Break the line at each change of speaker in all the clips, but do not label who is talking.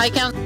Hi, Council.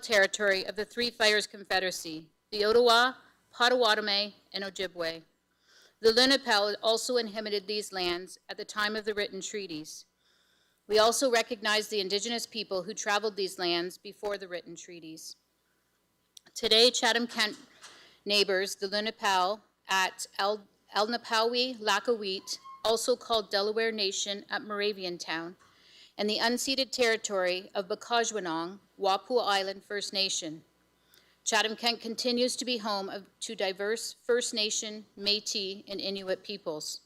Territory of the Three Fires Confederacy, the Ottawa, Potawatomi, and Ojibwe. The Lenape also inhabited these lands at the time of the written treaties. We also recognize the Indigenous people who traveled these lands before the written treaties. Today, Chatham-Kent neighbors the Lenape at Elnapawi-Lakawit, also called Delaware Nation at Moraviantown, and the unceded territory of Bakajwanong, Wapua Island First Nation. Chatham-Kent continues to be home to diverse First Nation, Métis, and Inuit peoples.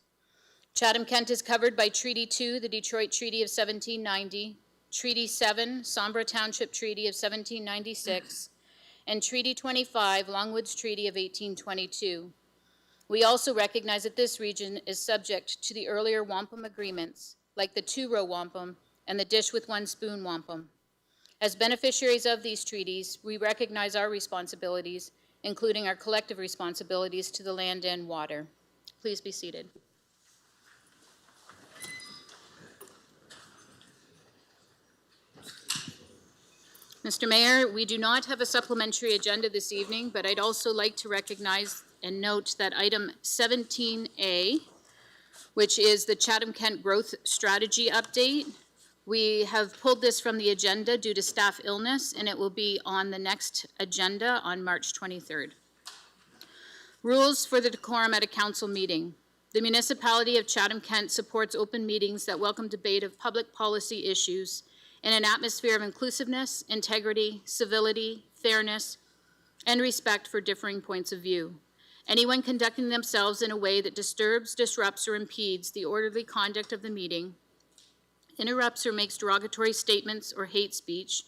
Chatham-Kent is covered by Treaty 2, the Detroit Treaty of 1790, Treaty 7, Sombra Township Treaty of 1796, and Treaty 25, Longwoods Treaty of 1822. We also recognize that this region is subject to the earlier wampum agreements, like the two-row wampum and the dish with one spoon wampum. As beneficiaries of these treaties, we recognize our responsibilities, including our collective responsibilities to the land and water. Please be seated. Mr. Mayor, we do not have a supplementary agenda this evening, but I'd also like to recognize and note that item 17A, which is the Chatham-Kent Growth Strategy Update, we have pulled this from the agenda due to staff illness, and it will be on the next agenda on March 23rd. Rules for the decorum at a council meeting. The municipality of Chatham-Kent supports open meetings that welcome debate of public policy issues in an atmosphere of inclusiveness, integrity, civility, fairness, and respect for differing points of view. Anyone conducting themselves in a way that disturbs, disrupts, or impedes the orderly conduct of the meeting, interrupts or makes derogatory statements or hate speech,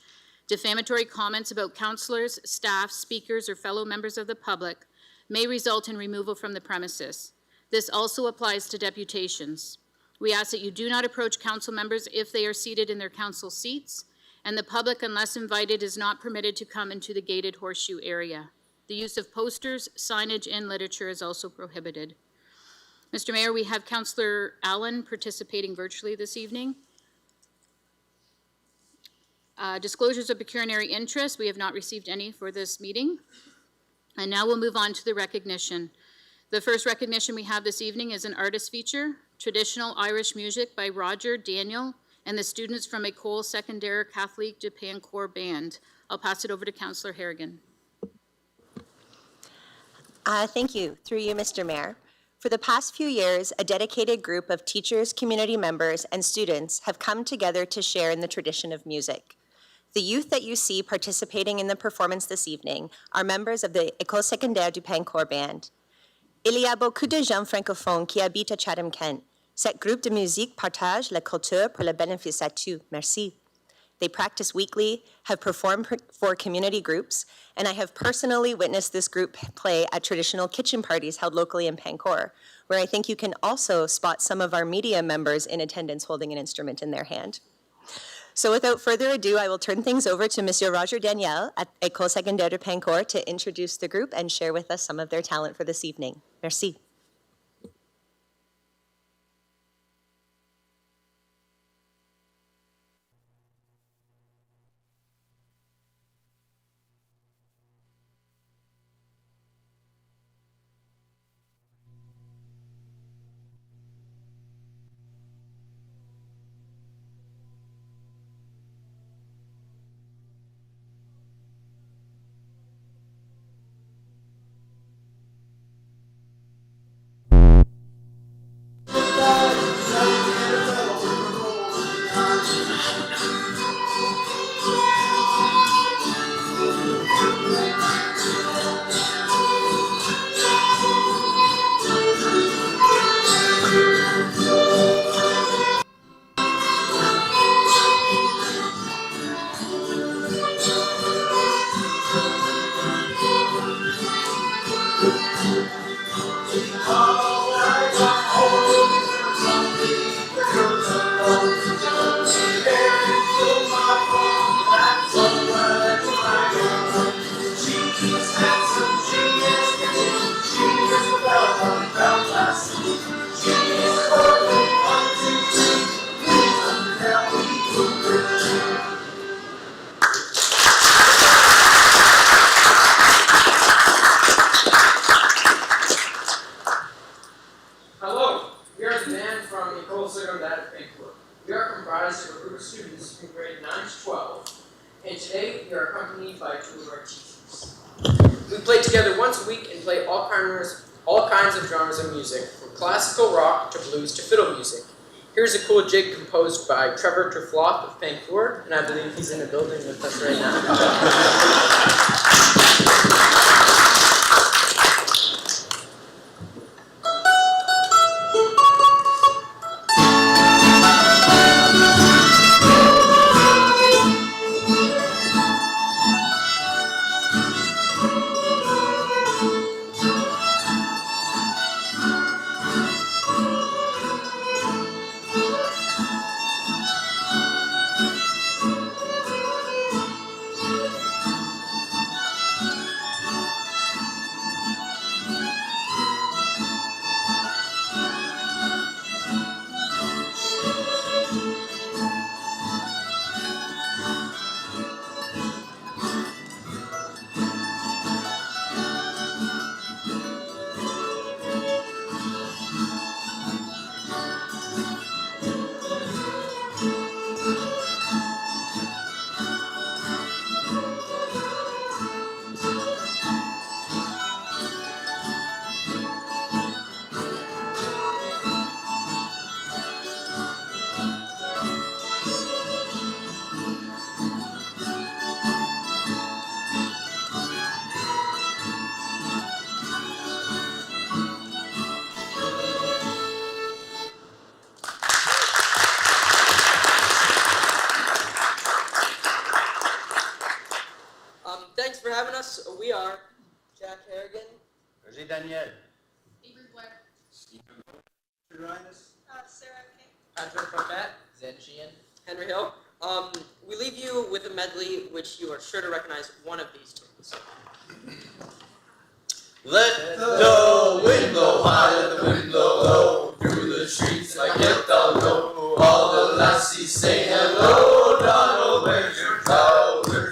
defamatory comments about councillors, staff, speakers, or fellow members of the public may result in removal from the premises. This also applies to deputations. We ask that you do not approach council members if they are seated in their council seats, and the public, unless invited, is not permitted to come into the gated horseshoe area. The use of posters, signage, and literature is also prohibited. Mr. Mayor, we have Councillor Allen participating virtually this evening. Disclosures of pecuniary interest, we have not received any for this meeting. And now we'll move on to the recognition. The first recognition we have this evening is an artist feature. traditional Irish music by Roger Daniel and the students from École Secondaire Catholique de Pancourt Band. I'll pass it over to Councillor Harrigan.
Thank you. Through you, Mr. Mayor. For the past few years, a dedicated group of teachers, community members, and students have come together to share in the tradition of music. The youth that you see participating in the performance this evening are members of the École Secondaire du Pancourt Band. Il y a beaucoup de gens francophones qui habitent à Chatham-Kent. Cet groupe de musique partage la culture pour le bénéfice à tous. Merci. They practice weekly, have performed for community groups, and I have personally witnessed this group play at traditional kitchen parties held locally in Pancourt, where I think you can also spot some of our media members in attendance holding an instrument in their hand. So without further ado, I will turn things over to Monsieur Roger Daniel at École Secondaire de Pancourt to introduce the group and share with us some of their talent for this evening. Merci.
Here's a cool jig composed by Trevor Trefloff of Pancourt, and I believe he's in the building with us right now. Thanks for having us. We are Jack Harrigan,
Roger Daniel,
Avery Blair,
Stephen Rhinus,
Sarah King,
Patrick Croquette,
Zen Sheehan.
Henry Hill. We leave you with a medley which you are sure to recognize one of these tunes.
Let the wind blow high, let the wind blow low, through the streets like it down low. All the lassies say hello, Donald, where's your powder?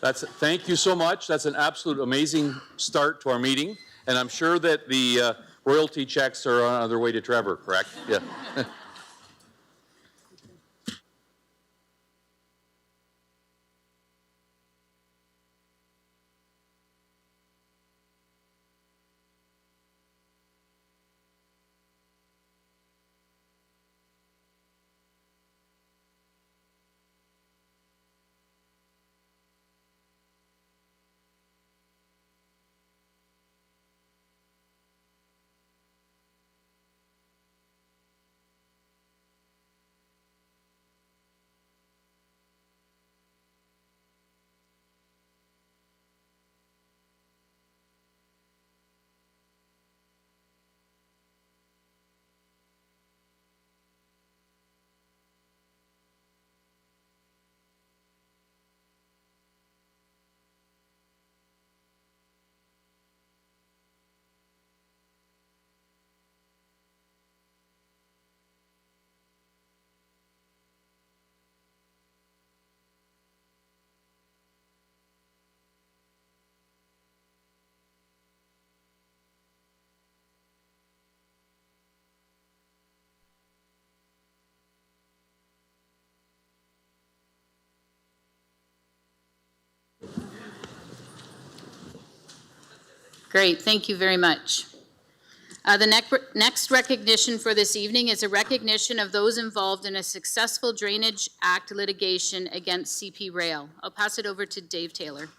Thank you so much. That's an absolute amazing start to our meeting. And I'm sure that the royalty checks are on their way to Trevor, correct? Yeah.
Great, thank you very much. The next recognition for this evening is a recognition of those involved in a successful Drainage Act litigation against CP Rail. I'll pass it over to Dave Taylor.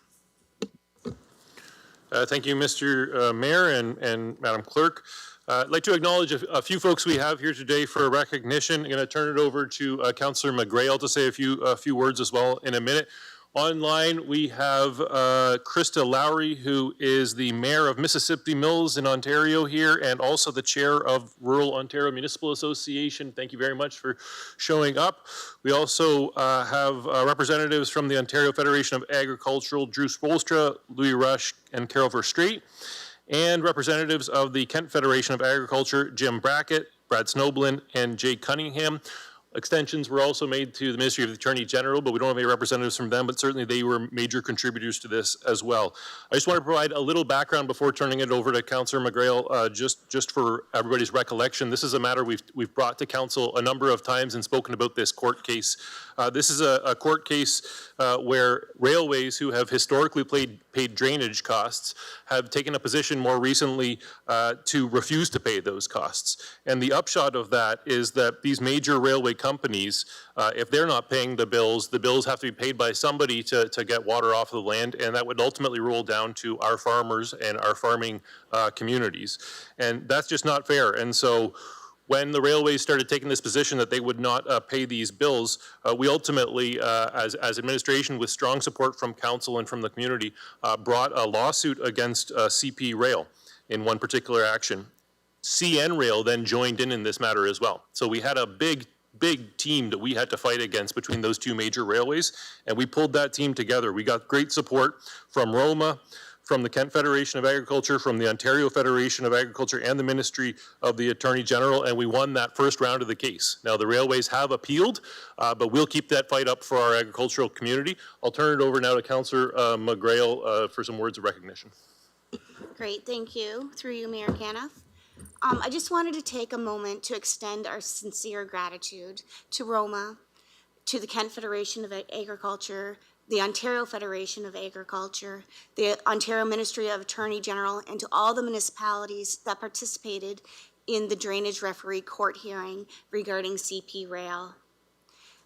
Thank you, Mr. Mayor and Madam Clerk. I'd like to acknowledge a few folks we have here today for recognition. I'm going to turn it over to Councillor McGrail to say a few words as well in a minute. Online, we have Krista Lowry, who is the Mayor of Mississippi Mills in Ontario here, and also the Chair of Rural Ontario Municipal Association. Thank you very much for showing up. We also have representatives from the Ontario Federation of Agricultural, Drew Spolstra, Louis Rush, and Carol Verstraete, and representatives of the Kent Federation of Agriculture, Jim Brackett, Brad Snoblin, and Jay Cunningham. Extensions were also made to the Ministry of the Attorney General, but we don't have any representatives from them, but certainly they were major contributors to this as well. I just want to provide a little background before turning it over to Councillor McGrail, just for everybody's recollection. This is a matter we've brought to Council a number of times and spoken about this court case. This is a court case where railways who have historically paid drainage costs have taken a position more recently to refuse to pay those costs. And the upshot of that is that these major railway companies, if they're not paying the bills have to be paid by somebody to get water off of the land, and that would ultimately roll down to our farmers and our farming communities. And that's just not fair. And so when the railways started taking this position that they would not pay these bills, we ultimately, as administration, with strong support from council and from the community, brought a lawsuit against CP Rail in one particular action. CN Rail then joined in this matter as well. So we had a big team that we had to fight against between those two major railways, and we pulled that team together. We got great support from Roma, from the Kent Federation of Agriculture, from the Ontario Federation of Agriculture, and the Ministry of the Attorney General, and we won that first round of the case. Now, the railways have appealed, but we'll keep that fight up for our agricultural community. I'll turn it over now to Councillor McGrail for some words of recognition.
Great, thank you. Through you, Mayor Caniff. I just wanted to take a moment to extend our sincere gratitude to Roma, to the Kent Federation of Agriculture, the Ontario Federation of Agriculture, the Ontario Ministry of Attorney General, and to all the municipalities that participated in the drainage referee court hearing regarding CP Rail.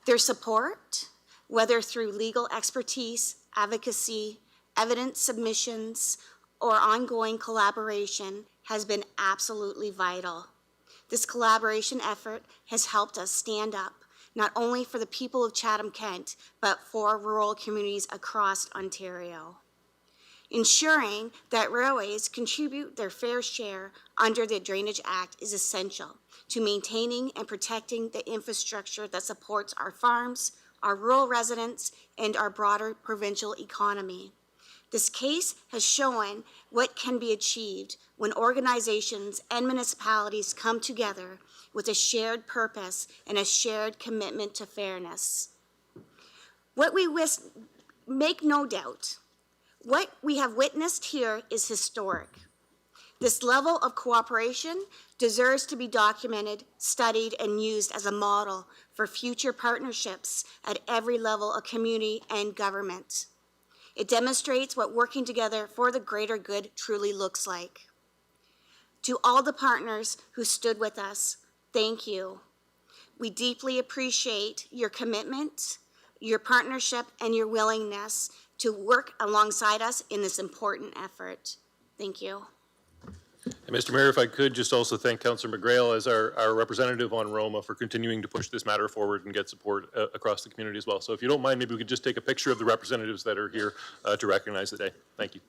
Their support, whether through legal expertise, advocacy, evidence submissions, or ongoing collaboration, has been absolutely vital. This collaboration effort has helped us stand up not only for the people of Chatham-Kent, but for rural communities across Ontario. Ensuring that railways contribute their fair share under the Drainage Act is essential to maintaining and protecting the infrastructure that supports our farms, our rural residents, and our broader provincial economy. This case has shown what can be achieved when organizations and municipalities come together with a shared purpose and a shared commitment to fairness. What we make no doubt, what we have witnessed here is historic. This level of cooperation deserves to be documented, studied, and used as a model for future partnerships at every level of community and government. It demonstrates what working together for the greater good truly looks like. To all the partners who stood with us, thank you. We deeply appreciate your commitment, your partnership, and your willingness to work alongside us in this important effort. Thank you.
And Mr. Mayor, if I could just also thank Councillor McGrail as our representative on Roma for continuing to push this matter forward and get support across the community as well. So if you don't mind, maybe we could just take a picture of the representatives that are here to recognize the day. Thank you.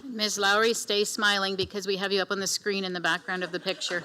Ms. Lowry, stay smiling because we have you up on the screen in the background of the picture.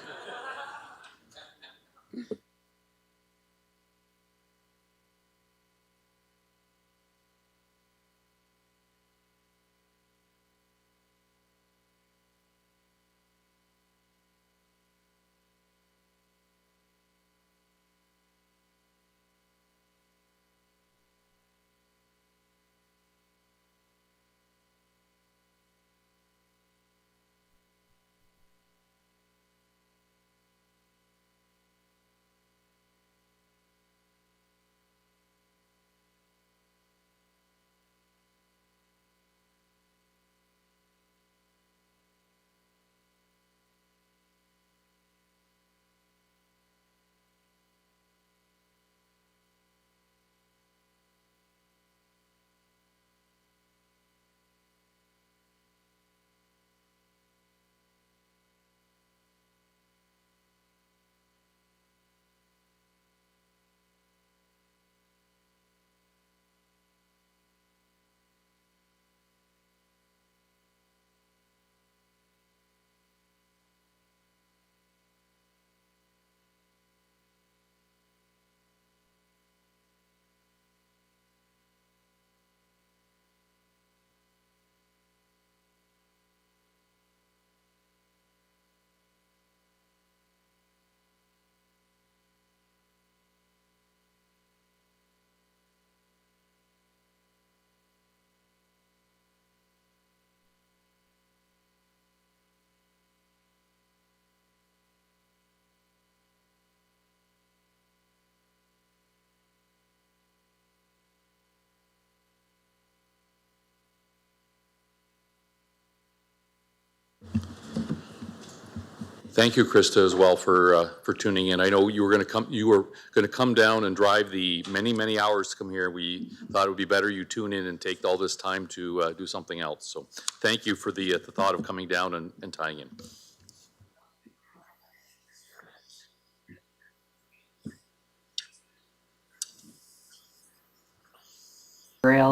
Thank you, Krista, as well for tuning in. I know you were going to come down and drive the many hours to come here. We thought it would be better you tune in and take all this time to do something else. So thank you for the thought of coming down and tying in.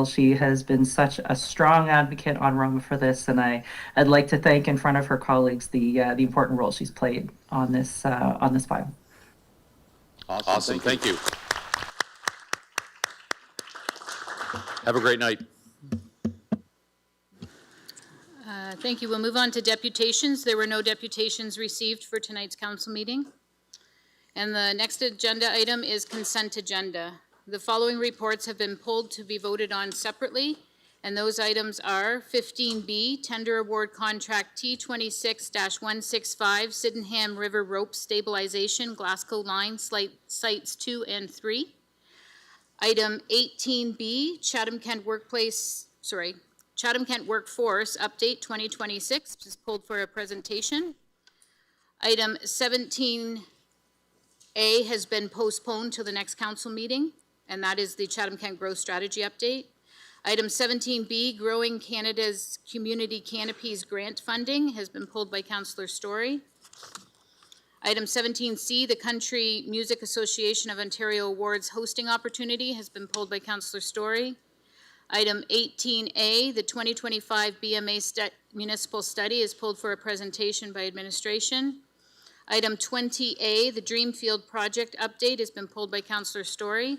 She has been such a strong advocate on Roma for this, and I'd like to thank in front of her colleagues the important role she's played on this file.
Awesome. Thank you. Have a great night.
Thank you. We'll move on to deputations. There were no deputations received for tonight's council meeting. And the next agenda item is consent agenda. The following reports have been pulled to be voted on separately, and those items are 15B, Tender Award Contract T26-165, Sydenham River Rope Stabilization, Glasgow Line, Sites 2 and 3. Item 18B, Chatham-Kent Workforce Update 2026 is pulled for a presentation. Item 17A has been postponed to the next council meeting, and that is the Chatham-Kent Growth Strategy Update. Item 17B, Growing Canada's Community Canopies Grant Funding, has been pulled by Councillor Story. Item 17C, the Country Music Association of Ontario Awards Hosting Opportunity, has been pulled by Councillor Story. Item 18A, the 2025 BMA Municipal Study, is pulled for a presentation by administration. Item 20A, the Dreamfield Project Update, has been pulled by Councillor Story.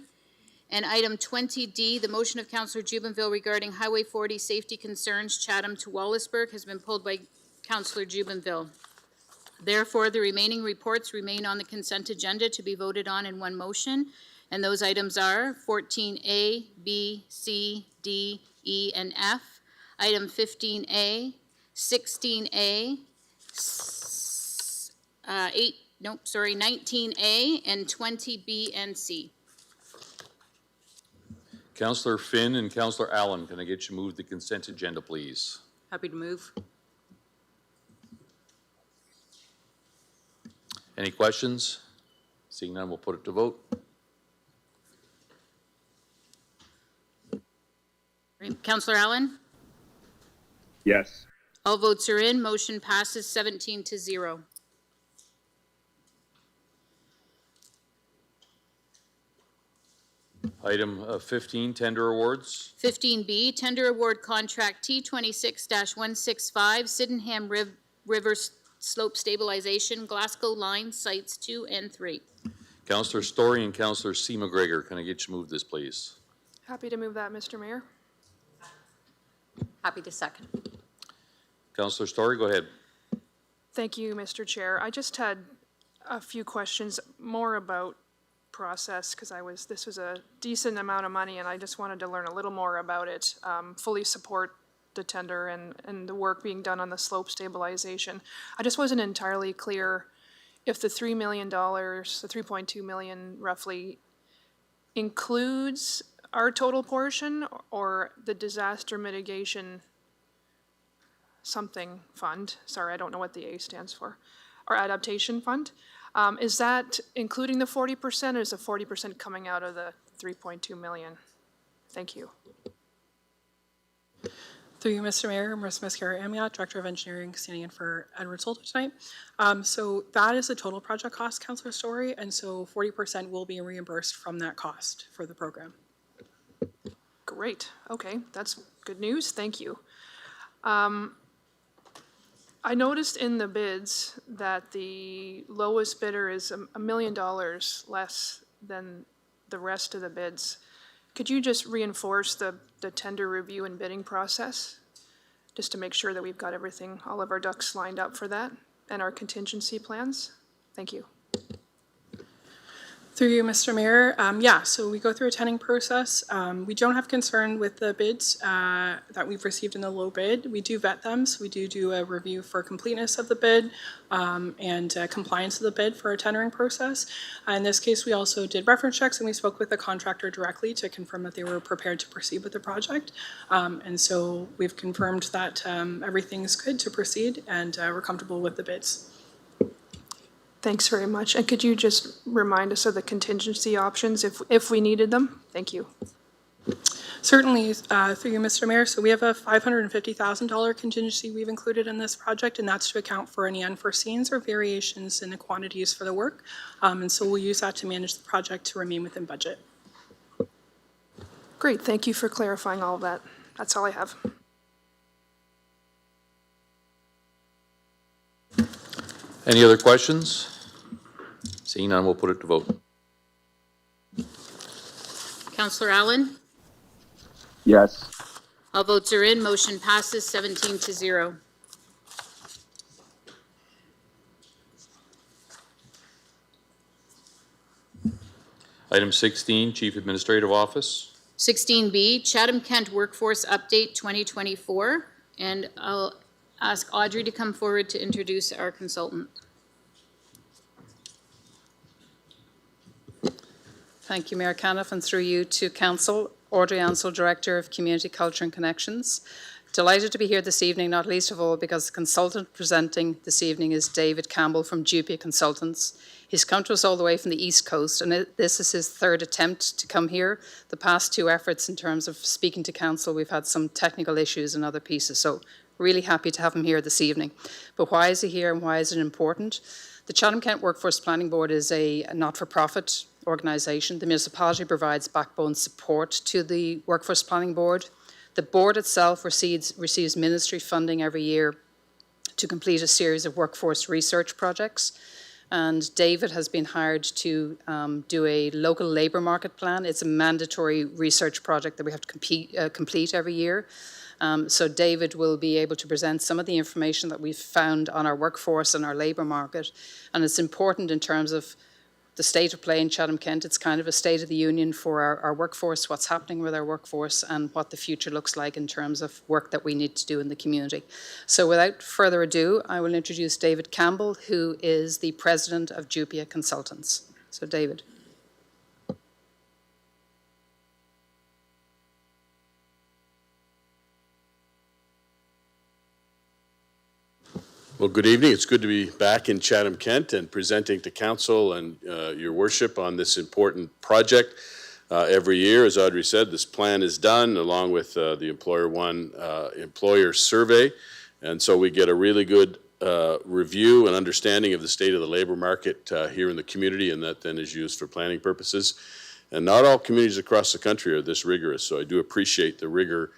And item 20D, the motion of Councillor Jubenville regarding Highway 40 safety concerns Chatham to Wallaceburg has been pulled by Councillor Jubenville. Therefore, the remaining reports remain on the consent agenda to be voted on in one motion, and those items are 14A, B, C, D, E, and F. Item 15A, 16A, 19A, and 20B and C.
Councillor Finn and Councillor Allen, can I get you to move the consent agenda, please?
Happy to move.
Any questions? Seeing none, we'll put it to vote.
Councillor Allen?
Yes.
All votes are in. Motion passes 17-0.
Item 15, tender awards.
15B, tender award contract T26-165, Sydenham River Slope Stabilization, Glasgow Line, Sites 2 and 3.
Councillor Story and Councillor C. McGregor, can I get you to move this, please?
Happy to move that, Mr. Mayor.
Happy to second.
Councillor Story, go ahead.
Thank you, Mr. Chair. I just had a few questions more about process because this was a decent amount of money and I just wanted to learn a little more about it. Fully support the tender and the work being done on the slope stabilization. I just wasn't entirely clear if the $3 million, the 3.2 million roughly, includes our total portion or the disaster mitigation something fund. Sorry, I don't know what the A stands for. Or adaptation fund. Is that including the 40% or is the 40% coming out of the 3.2 million? Thank you.
Through you, Mr. Mayor, Marissa Mascara-Amiot, Director of Engineering, standing in for Edward Solter tonight. So that is the total project cost, Councillor Story, and so 40% will be reimbursed from that cost for the program.
Great. Okay, that's good news. Thank you. I noticed in the bids that the lowest bidder is $1 million less than the rest of the bids. Could you just reinforce the tender review and bidding process? Just to make sure that we've got everything, all of our ducks lined up for that and our contingency plans? Thank you.
Through you, Mr. Mayor, so we go through a tendering process. We don't have concern with the bids that we've received in the low bid. We do vet them, so we do a review for completeness of the bid and compliance of the bid for our tendering process. In this case, we also did reference checks and we spoke with the contractor directly to confirm that they were prepared to proceed with the project. And so we've confirmed that everything's good to proceed and we're comfortable with the bids.
Thanks very much. And could you just remind us of the contingency options if we needed them? Thank you.
Certainly, through you, Mr. Mayor. So we have a $550,000 contingency we've included in this project, and that's to account for any unforeseens or variations in the quantities for the work. And so we'll use that to manage the project to remain within budget.
Great. Thank you for clarifying all of that. That's all I have.
Any other questions? Seeing none, we'll put it to vote.
Councillor Allen?
Yes.
All votes are in. Motion passes 17-0.
Item 16, Chief Administrative Office.
16B, Chatham-Kent Workforce Update 2024. And I'll ask Audrey to come forward to introduce our consultant.
Thank you, Mayor Caniff, and through you to Council. Audrey Ansell, Director of Community Culture and Connections. Delighted to be here this evening, not least of all because the consultant presenting this evening is David Campbell from Dupia Consultants. He's come to us all the way from the East Coast, and this is his third attempt to come here. The past two efforts in terms of speaking to Council, we've had some technical issues and other pieces, so really happy to have him here this evening. But why is he here and why is it important? The Chatham-Kent Workforce Planning Board is a not-for-profit organisation. The municipality provides backbone support to the Workforce Planning Board. The board itself receives ministry funding every year to complete a series of workforce research projects. And David has been hired to do a local labour market plan. It's a mandatory research project that we have to complete every year. So David will be able to present some of the information that we've found on our workforce and our labour market. And it's important in terms of the state of play in Chatham-Kent. It's kind of a state of the union for our workforce, what's happening with our workforce, and what the future looks like in terms of work that we need to do in the community. So without further ado, I will introduce David Campbell, who is the president of Jupia Consultants. So David.
Well, good evening. It's good to be back in Chatham-Kent and presenting to Council and your worship on this important project. Every year, as Audrey said, this plan is done along with the Employer One employer survey. And so we get a really good review and understanding of the state of the labor market here in the community, and that then is used for planning purposes. And not all communities across the country are this rigorous, so I do appreciate the rigor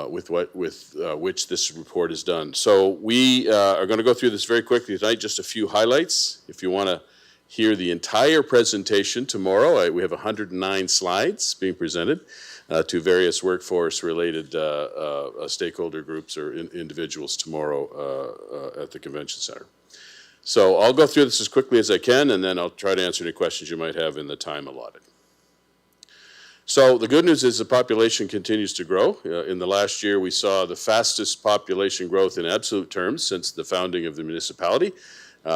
with which this report is done. So we are going to go through this very quickly tonight, just a few highlights. If you want to hear the entire presentation tomorrow, we have 109 slides being presented to various workforce-related stakeholder groups or individuals tomorrow at the Convention Center. So I'll go through this as quickly as I can, and then I'll try to answer any questions you might have in the time allotted. So the good news is the population continues to grow. In the last year, we saw the fastest population growth in absolute terms since the founding of the municipality.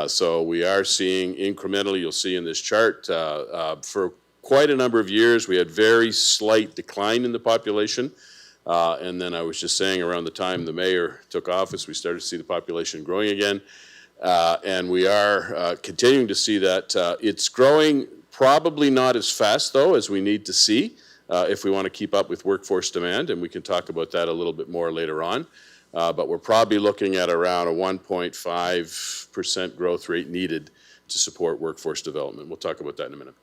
So we are seeing incrementally, you'll see in this chart, for quite a number of years, we had very slight decline in the population. And then I was just saying around the time the mayor took office, we started to see the population growing again. And we are continuing to see that. It's growing probably not as fast, though, as we need to see if we want to keep up with workforce demand, and we can talk about that a little bit more later on. But we're probably looking at around a 1.5% growth rate needed to support workforce development. We'll talk about that in a minute.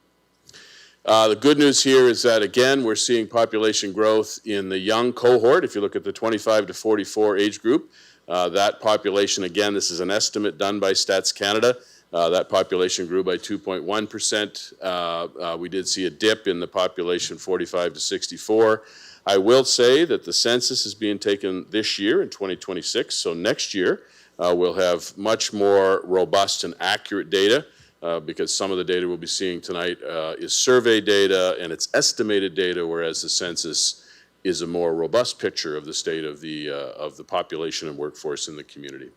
The good news here is that, again, we're seeing population growth in the young cohort. If you look at the 25 to 44 age group, that population, again, this is an estimate done by Stats Canada. That population grew by 2.1%. We did see a dip in the population 45 to 64. I will say that the census is being taken this year in 2026, so next year we'll have much more robust and accurate data because some of the data we'll be seeing tonight is survey data and it's estimated data, whereas the census is a more robust picture of the state of the population and workforce in the community.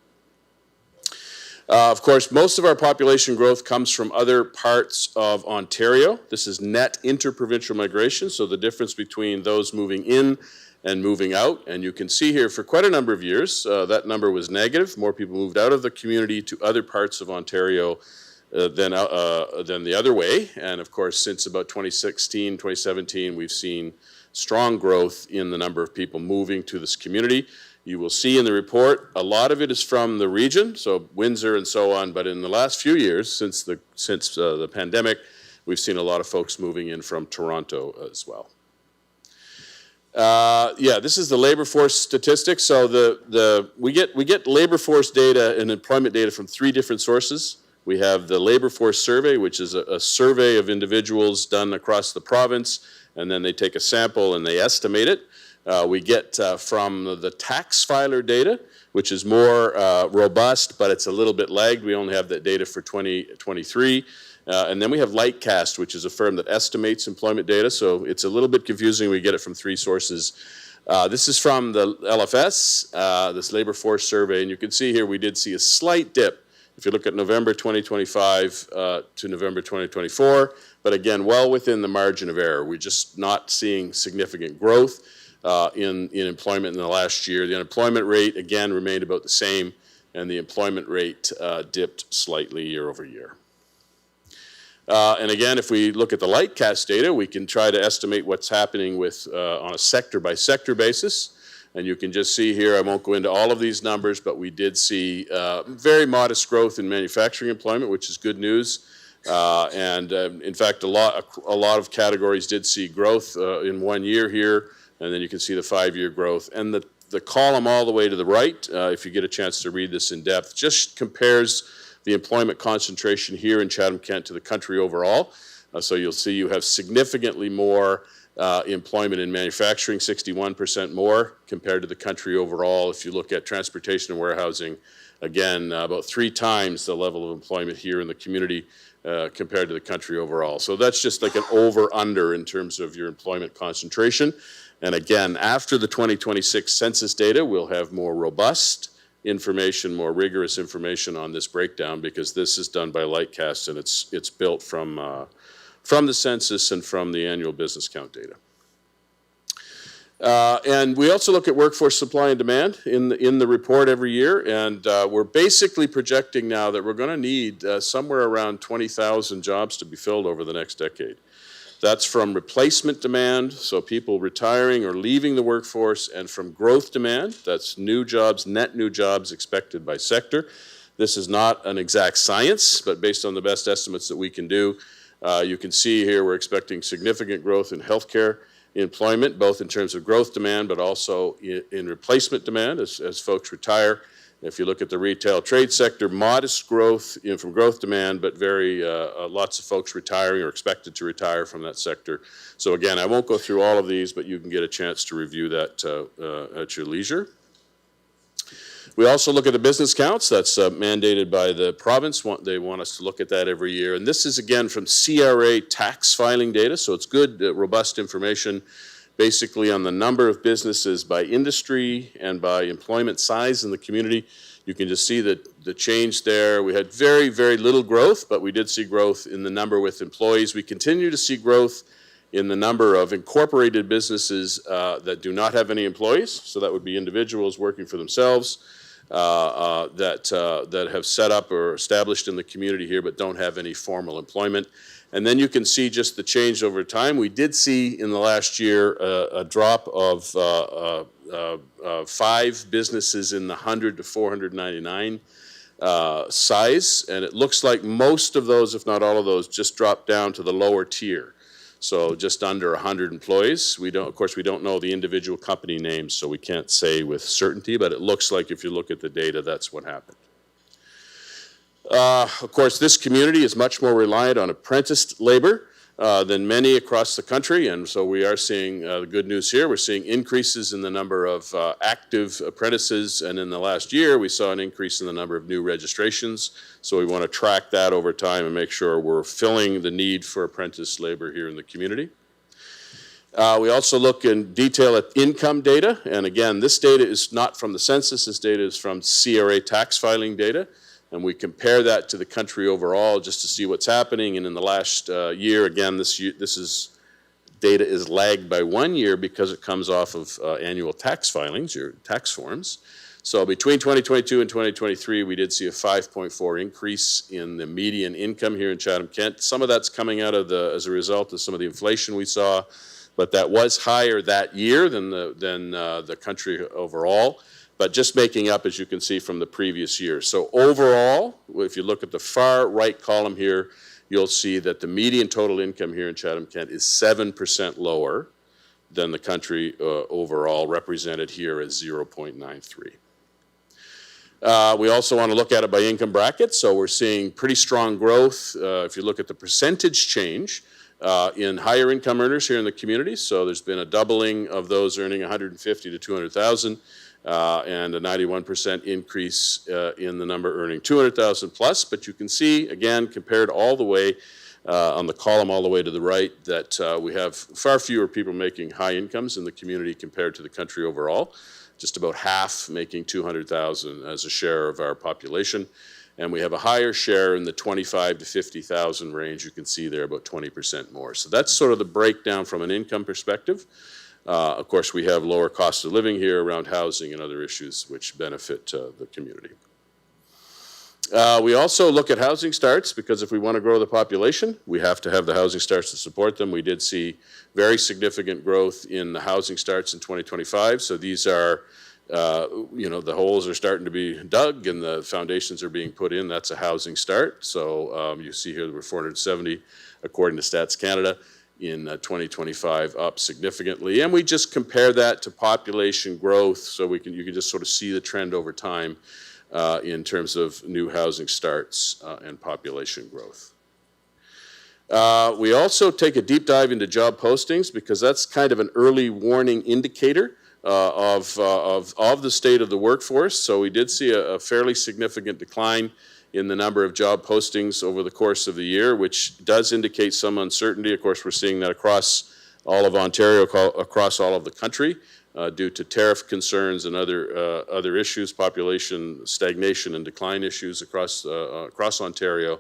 Of course, most of our population growth comes from other parts of Ontario. This is net interprovincial migration, so the difference between those moving in and moving out. And you can see here for quite a number of years, that number was negative. More people moved out of the community to other parts of Ontario than the other way. And of course, since about 2016, 2017, we've seen strong growth in the number of people moving to this community. You will see in the report, a lot of it is from the region, so Windsor and so on, but in the last few years, since the pandemic, we've seen a lot of folks moving in from Toronto as well. Yeah, this is the labor force statistics. So we get labor force data and employment data from three different sources. We have the labor force survey, which is a survey of individuals done across the province, and then they take a sample and they estimate it. We get from the tax filer data, which is more robust, but it's a little bit lagged. We only have that data for 2023. And then we have Lightcast, which is a firm that estimates employment data, so it's a little bit confusing. We get it from three sources. This is from the LFS, this labor force survey, and you can see here we did see a slight dip if you look at November 2025 to November 2024, but again, well within the margin of error. We're just not seeing significant growth in employment in the last year. The unemployment rate, again, remained about the same, and the employment rate dipped slightly year over year. And again, if we look at the Lightcast data, we can try to estimate what's happening with on a sector-by-sector basis. And you can just see here, I won't go into all of these numbers, but we did see very modest growth in manufacturing employment, which is good news. In fact, a lot of categories did see growth in 1 year here. And then you can see the 5-year growth. And the column all the way to the right, if you get a chance to read this in depth, just compares the employment concentration here in Chatham-Kent to the country overall. So you'll see you have significantly more employment in manufacturing, 61% more compared to the country overall. If you look at transportation and warehousing, again, about 3 times the level of employment here in the community compared to the country overall. So that's just like an over-under in terms of your employment concentration. And again, after the 2026 census data, we'll have more robust information, more rigorous information on this breakdown, because this is done by Lightcast and it's built from the census and from the annual business count data. And we also look at workforce supply and demand in the report every year, and we're basically projecting now that we're going to need somewhere around 20,000 jobs to be filled over the next decade. That's from replacement demand, so people retiring or leaving the workforce, and from growth demand, that's new jobs, net new jobs expected by sector. This is not an exact science, but based on the best estimates that we can do, you can see here we're expecting significant growth in healthcare employment, both in terms of growth demand, but also in replacement demand as folks retire. If you look at the retail trade sector, modest growth from growth demand, but very lots of folks retiring or expected to retire from that sector. So again, I won't go through all of these, but you can get a chance to review that at your leisure. We also look at the business counts. That's mandated by the province. They want us to look at that every year. And this is, again, from CRA tax filing data. So it's good, robust information, basically on the number of businesses by industry and by employment size in the community. You can just see the change there. We had very, very little growth, but we did see growth in the number with employees. We continue to see growth in the number of incorporated businesses that do not have any employees. So that would be individuals working for themselves. That have set up or established in the community here but don't have any formal employment. And then you can see just the change over time. We did see in the last year a drop of 5 businesses in the 100 to 499 size, and it looks like most of those, if not all of those, just dropped down to the lower tier. So just under 100 employees. Of course, we don't know the individual company names, so we can't say with certainty, but it looks like if you look at the data, that's what happened. Of course, this community is much more reliant on apprenticed labor than many across the country, and so we are seeing the good news here. We're seeing increases in the number of active apprentices, and in the last year, we saw an increase in the number of new registrations. So we want to track that over time and make sure we're filling the need for apprentice labor here in the community. We also look in detail at income data, and again, this data is not from the census. This data is from CRA tax filing data. And we compare that to the country overall just to see what's happening. And in the last year, again, this data is lagged by 1 year because it comes off of annual tax filings, your tax forms. So between 2022 and 2023, we did see a 5.4 increase in the median income here in Chatham-Kent. Some of that's coming out of as a result of some of the inflation we saw, but that was higher that year than the country overall. But just making up, as you can see, from the previous year. So overall, if you look at the far right column here, you'll see that the median total income here in Chatham-Kent is 7% lower than the country overall, represented here as 0.93. We also want to look at it by income bracket. So we're seeing pretty strong growth. If you look at the percentage change in higher income earners here in the community, so there's been a doubling of those earning 150 to 200,000. And a 91% increase in the number earning 200,000 plus. But you can see, again, compared all the way on the column all the way to the right, that we have far fewer people making high incomes in the community compared to the country overall. Just about half making 200,000 as a share of our population. And we have a higher share in the 25 to 50,000 range. You can see there about 20% more. So that's sort of the breakdown from an income perspective. Of course, we have lower cost of living here around housing and other issues which benefit the community. We also look at housing starts because if we want to grow the population, we have to have the housing starts to support them. We did see very significant growth in the housing starts in 2025. So these are, the holes are starting to be dug and the foundations are being put in. That's a housing start. So you see here there were 470 according to Stats Canada. In 2025, up significantly, and we just compare that to population growth, so you can just sort of see the trend over time. in terms of new housing starts and population growth. We also take a deep dive into job postings because that's kind of an early warning indicator of the state of the workforce. So we did see a fairly significant decline in the number of job postings over the course of the year, which does indicate some uncertainty. Of course, we're seeing that across all of Ontario, across all of the country, due to tariff concerns and other issues, population stagnation and decline issues across Ontario.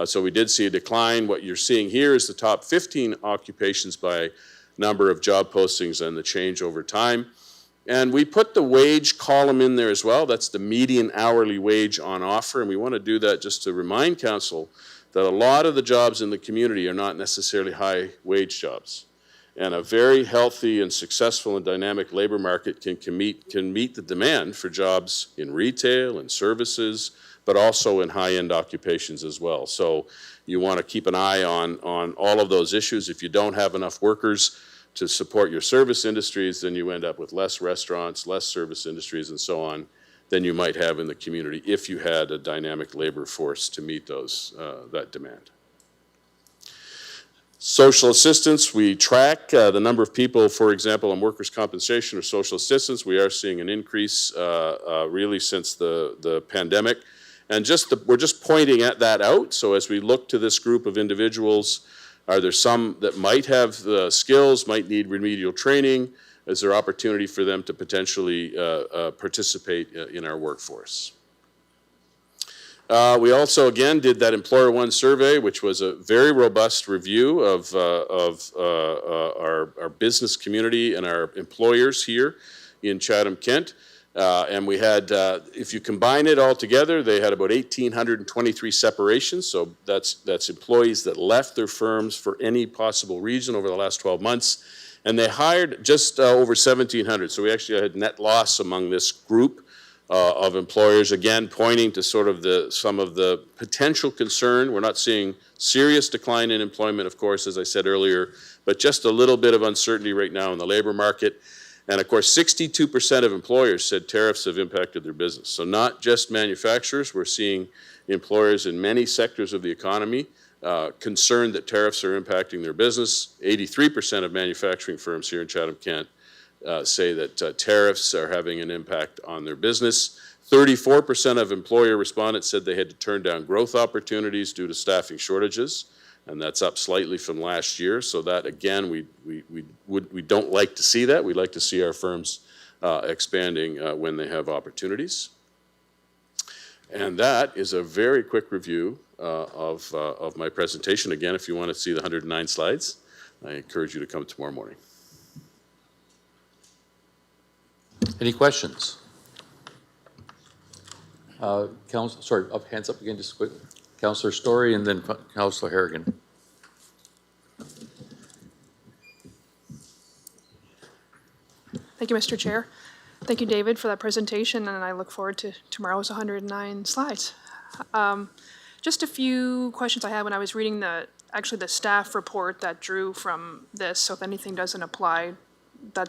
So we did see a decline. What you're seeing here is the top 15 occupations by number of job postings and the change over time. And we put the wage column in there as well. That's the median hourly wage on offer. And we want to do that just to remind council that a lot of the jobs in the community are not necessarily high wage jobs. And a very healthy and successful and dynamic labor market can meet the demand for jobs in retail and services, but also in high-end occupations as well. So you want to keep an eye on all of those issues. If you don't have enough workers to support your service industries, then you end up with less restaurants, less service industries, and so on, than you might have in the community if you had a dynamic labor force to meet that demand. Social assistance, we track the number of people, for example, on workers' compensation or social assistance. We are seeing an increase really since the pandemic. And we're just pointing at that out. So as we look to this group of individuals, are there some that might have the skills, might need remedial training? Is there opportunity for them to potentially participate in our workforce? We also, again, did that Employer One survey, which was a very robust review of our business community and our employers here in Chatham-Kent. And we had, if you combine it all together, they had about 1,823 separations. So that's employees that left their firms for any possible reason over the last 12 months. And they hired just over 1,700. So we actually had net loss among this group of employers, again, pointing to sort of some of the potential concern. We're not seeing serious decline in employment, of course, as I said earlier, but just a little bit of uncertainty right now in the labor market. And of course, 62% of employers said tariffs have impacted their business. So not just manufacturers, we're seeing employers in many sectors of the economy concerned that tariffs are impacting their business. 83% of manufacturing firms here in Chatham-Kent say that tariffs are having an impact on their business. 34% of employer respondents said they had to turn down growth opportunities due to staffing shortages, and that's up slightly from last year. So that, again, we don't like to see that. We'd like to see our firms expanding when they have opportunities. And that is a very quick review of my presentation. Again, if you want to see the 109 slides, I encourage you to come tomorrow morning.
Any questions? Sorry, hands up again just quickly. Councillor Story and then Councillor Harrigan.
Thank you, Mr. Chair. Thank you, David, for that presentation, and I look forward to tomorrow's 109 slides. Just a few questions I had when I was reading the staff report that drew from this, so if anything doesn't apply,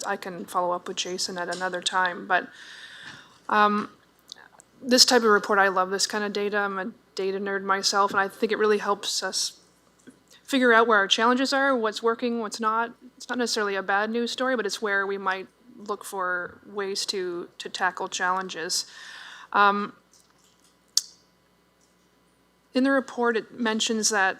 I can follow up with Jason at another time. But this type of report, I love this kind of data. I'm a data nerd myself, and I think it really helps us figure out where our challenges are, what's working, what's not. It's not necessarily a bad news story, but it's where we might look for ways to tackle challenges. In the report, it mentions that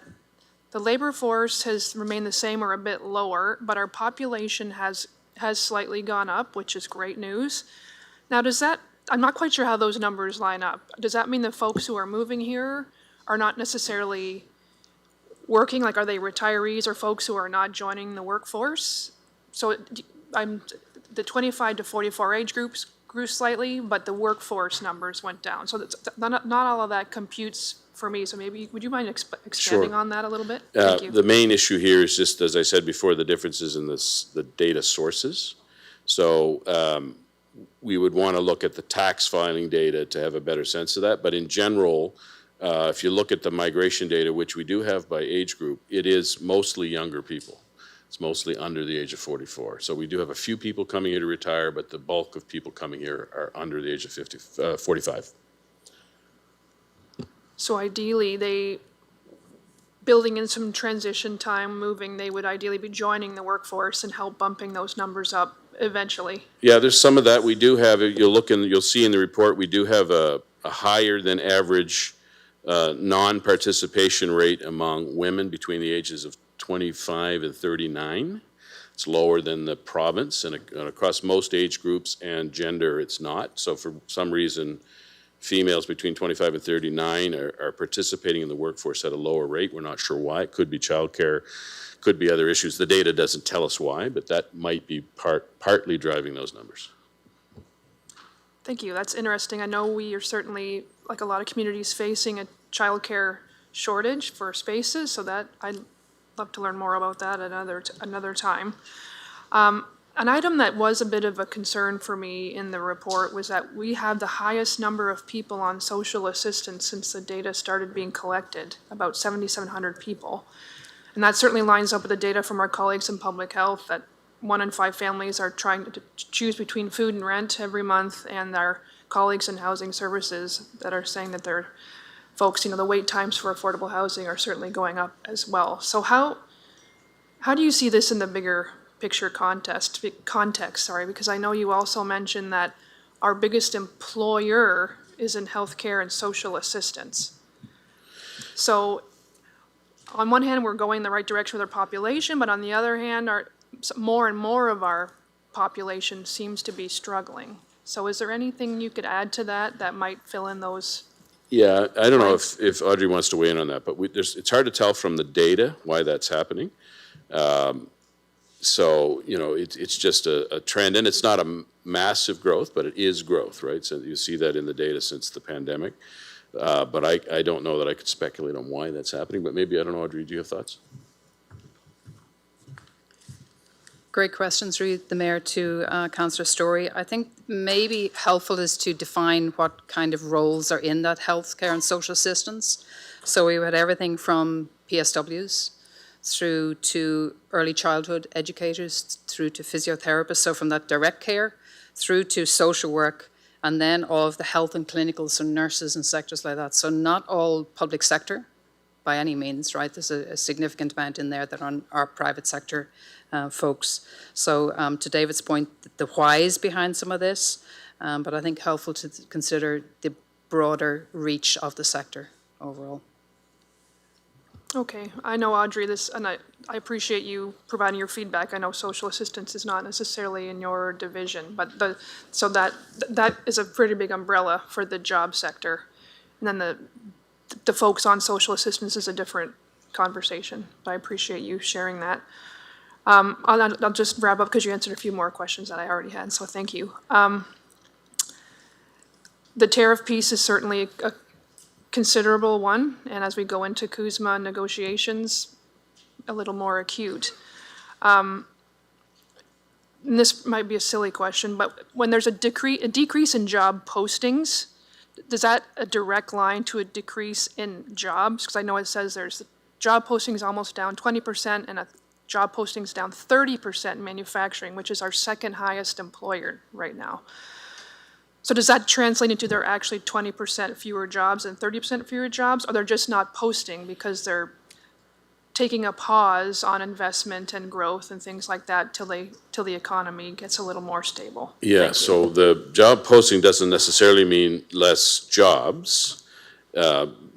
the labor force has remained the same or a bit lower, but our population has slightly gone up, which is great news. Now, I'm not quite sure how those numbers line up. Does that mean the folks who are moving here are not necessarily working? Like, are they retirees or folks who are not joining the workforce? So the 25 to 44 age groups grew slightly, but the workforce numbers went down. So not all of that computes for me. So maybe, would you mind expanding on that a little bit? Thank you.
The main issue here is just, as I said before, the differences in the data sources. So we would want to look at the tax filing data to have a better sense of that. But in general, if you look at the migration data, which we do have by age group, it is mostly younger people. It's mostly under the age of 44. So we do have a few people coming here to retire, but the bulk of people coming here are under the age of 45.
So ideally, building in some transition time, they would ideally be joining the workforce and help bumping those numbers up eventually.
Yeah, there's some of that. We do have, you'll see in the report, we do have a higher than average non-participation rate among women between the ages of 25 and 39. It's lower than the province, and across most age groups and gender, it's not. So for some reason, females between 25 and 39 are participating in the workforce at a lower rate. We're not sure why. It could be childcare, could be other issues. The data doesn't tell us why, but that might be partly driving those numbers.
Thank you. That's interesting. I know we are certainly, like a lot of communities, facing a childcare shortage for spaces, so that I'd love to learn more about that another time. An item that was a bit of a concern for me in the report was that we have the highest number of people on social assistance since the data started being collected, about 7,700 people. And that certainly lines up with the data from our colleagues in public health, that 1 in 5 families are trying to choose between food and rent every month, and our colleagues in housing services that are saying that their folks, the wait times for affordable housing are certainly going up as well. So how do you see this in the bigger picture context, because I know you also mentioned that our biggest employer is in healthcare and social assistance. So on one hand, we're going the right direction with our population, but on the other hand, more and more of our population seems to be struggling. So is there anything you could add to that might fill in those?
Yeah, I don't know if Audrey wants to weigh in on that, but it's hard to tell from the data why that's happening. So, it's just a trend, and it's not a massive growth, but it is growth, right? So you see that in the data since the pandemic. But I don't know that I could speculate on why that's happening, but maybe, I don't know, Audrey, do you have thoughts?
Great question through the Mayor to Councillor Story. I think maybe helpful is to define what kind of roles are in that healthcare and social assistance. So we had everything from PSWs through to early childhood educators, through to physiotherapists, so from that direct care, through to social work, and then all of the health and clinical, so nurses and sectors like that. So not all public sector by any means, right? There's a significant amount in there that are private sector folks. So to David's point, the whys behind some of this, but I think helpful to consider the broader reach of the sector overall.
Okay, I know, Audrey, and I appreciate you providing your feedback. I know social assistance is not necessarily in your division, but so that is a pretty big umbrella for the job sector. And then the folks on social assistance is a different conversation. But I appreciate you sharing that. I'll just wrap up because you answered a few more questions that I already had, so thank you. The tariff piece is certainly a considerable one, and as we go into CUSMA negotiations, a little more acute. And this might be a silly question, but when there's a decrease in job postings, does that a direct line to a decrease in jobs? Because I know it says there's job postings almost down 20% and a job postings down 30% in manufacturing, which is our second highest employer right now. So does that translate into there are actually 20% fewer jobs and 30% fewer jobs, or they're just not posting because they're taking a pause on investment and growth and things like that till the economy gets a little more stable?
Yeah, so the job posting doesn't necessarily mean less jobs.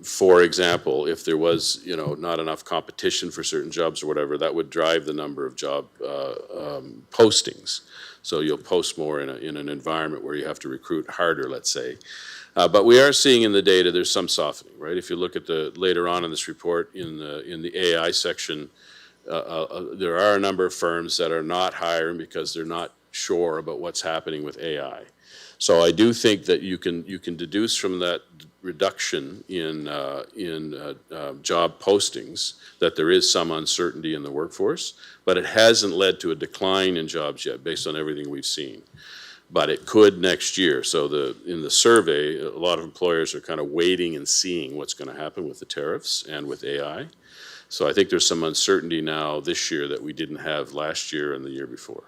For example, if there was, not enough competition for certain jobs or whatever, that would drive the number of job postings. So you'll post more in an environment where you have to recruit harder, let's say. But we are seeing in the data there's some softening, right? If you look at later on in this report in the AI section, there are a number of firms that are not hiring because they're not sure about what's happening with AI. So I do think that you can deduce from that reduction in job postings that there is some uncertainty in the workforce, but it hasn't led to a decline in jobs yet based on everything we've seen. But it could next year. So in the survey, a lot of employers are kind of waiting and seeing what's going to happen with the tariffs and with AI. So I think there's some uncertainty now this year that we didn't have last year and the year before.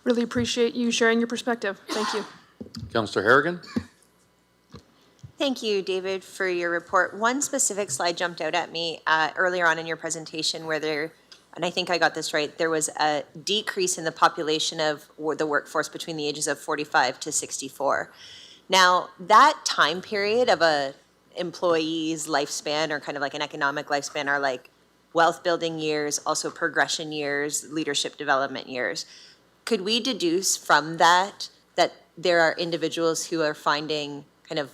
Really appreciate you sharing your perspective. Thank you.
Councillor Harrigan?
Thank you, David, for your report. One specific slide jumped out at me earlier on in your presentation where there, and I think I got this right, there was a decrease in the population of the workforce between the ages of 45 to 64. Now, that time period of a employee's lifespan, or kind of like an economic lifespan, are like wealth building years, also progression years, leadership development years. Could we deduce from that that there are individuals who are finding kind of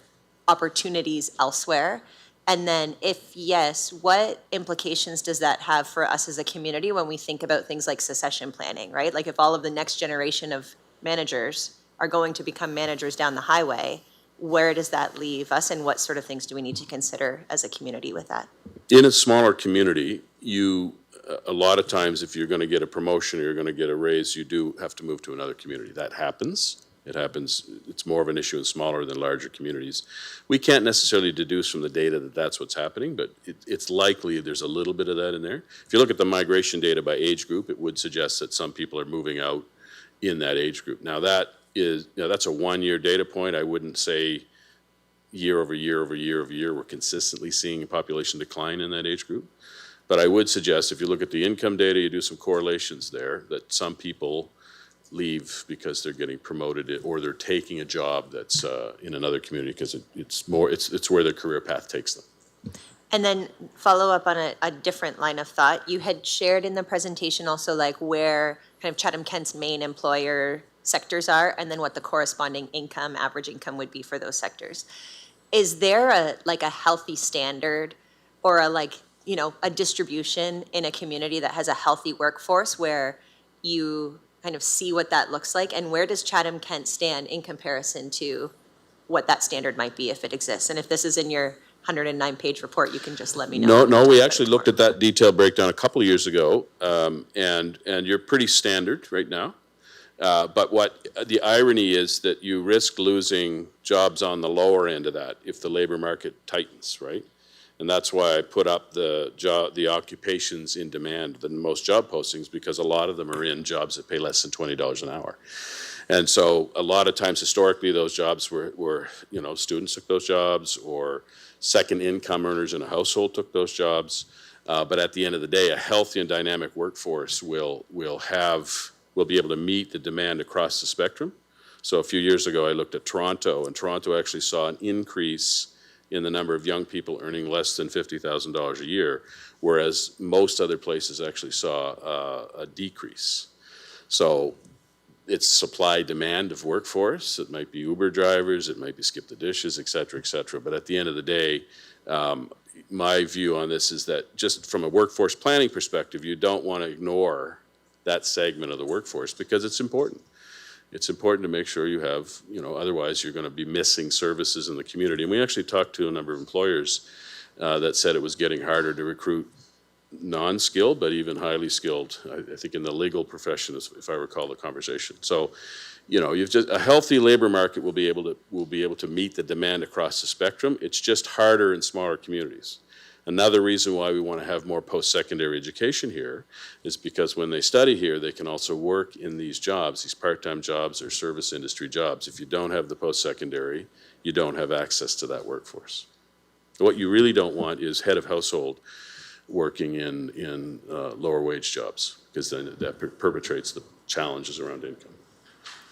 opportunities elsewhere? And then if yes, what implications does that have for us as a community when we think about things like succession planning, right? Like if all of the next generation of managers are going to become managers down the highway, where does that leave us, and what sort of things do we need to consider as a community with that?
In a smaller community, a lot of times if you're going to get a promotion or you're going to get a raise, you do have to move to another community. That happens. It happens. It's more of an issue in smaller than larger communities. We can't necessarily deduce from the data that that's what's happening, but it's likely there's a little bit of that in there. If you look at the migration data by age group, it would suggest that some people are moving out in that age group. Now that's a 1-year data point. I wouldn't say year over year over year over year we're consistently seeing a population decline in that age group. But I would suggest if you look at the income data, you do some correlations there, that some people leave because they're getting promoted or they're taking a job that's in another community because it's where their career path takes them.
And then follow up on a different line of thought. You had shared in the presentation also like where kind of Chatham-Kent's main employer sectors are, and then what the corresponding income, average income would be for those sectors. Is there a healthy standard or a distribution in a community that has a healthy workforce where you kind of see what that looks like, and where does Chatham-Kent stand in comparison to what that standard might be if it exists? And if this is in your 109-page report, you can just let me know.
No, we actually looked at that detailed breakdown a couple of years ago, and you're pretty standard right now. But what the irony is that you risk losing jobs on the lower end of that if the labor market tightens, right? And that's why I put up the occupations in demand, the most job postings, because a lot of them are in jobs that pay less than $20 an hour. And so a lot of times historically those jobs were students took those jobs, or second income earners in a household took those jobs. But at the end of the day, a healthy and dynamic workforce will be able to meet the demand across the spectrum. So a few years ago I looked at Toronto, and Toronto actually saw an increase in the number of young people earning less than $50,000 a year, whereas most other places actually saw a decrease. So it's supply-demand of workforce. It might be Uber drivers, it might be skip the dishes, et cetera, et cetera. But at the end of the day, my view on this is that just from a workforce planning perspective, you don't want to ignore that segment of the workforce because it's important. It's important to make sure you have, otherwise you're going to be missing services in the community. And we actually talked to a number of employers that said it was getting harder to recruit non-skilled, but even highly skilled, I think in the legal profession, if I recall the conversation. So, you've just a healthy labor market will be able to meet the demand across the spectrum. It's just harder in smaller communities. Another reason why we want to have more post-secondary education here is because when they study here, they can also work in these jobs, these part-time jobs or service industry jobs. If you don't have the post-secondary, you don't have access to that workforce. What you really don't want is head of household working in lower wage jobs, because then that perpetrates the challenges around income.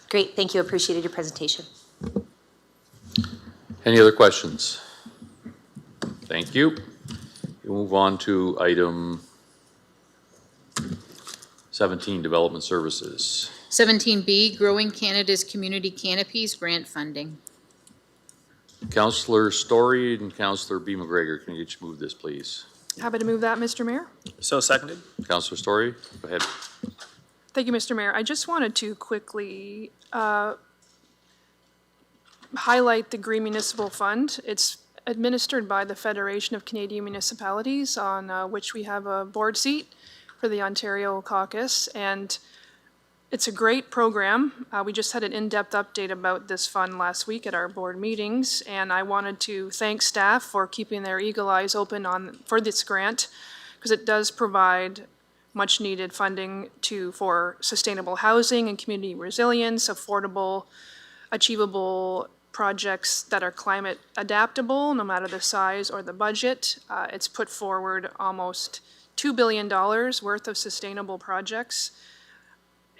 Great, thank you. Appreciated your presentation.
Any other questions? Thank you. We'll move on to item 17, Development Services.
17B, Growing Canada's Community Canopies Grant Funding.
Councillor Story and Councillor B. McGregor, can you each move this, please?
Happy to move that, Mr. Mayor.
So seconded.
Councillor Story, go ahead.
Thank you, Mr. Mayor. I just wanted to quickly highlight the Green Municipal Fund. It's administered by the Federation of Canadian Municipalities, on which we have a board seat for the Ontario caucus, and it's a great program. We just had an in-depth update about this fund last week at our board meetings, and I wanted to thank staff for keeping their eagle eyes open for this grant, because it does provide much needed funding for sustainable housing and community resilience, affordable, achievable projects that are climate adaptable, no matter the size or the budget. It's put forward almost $2 billion worth of sustainable projects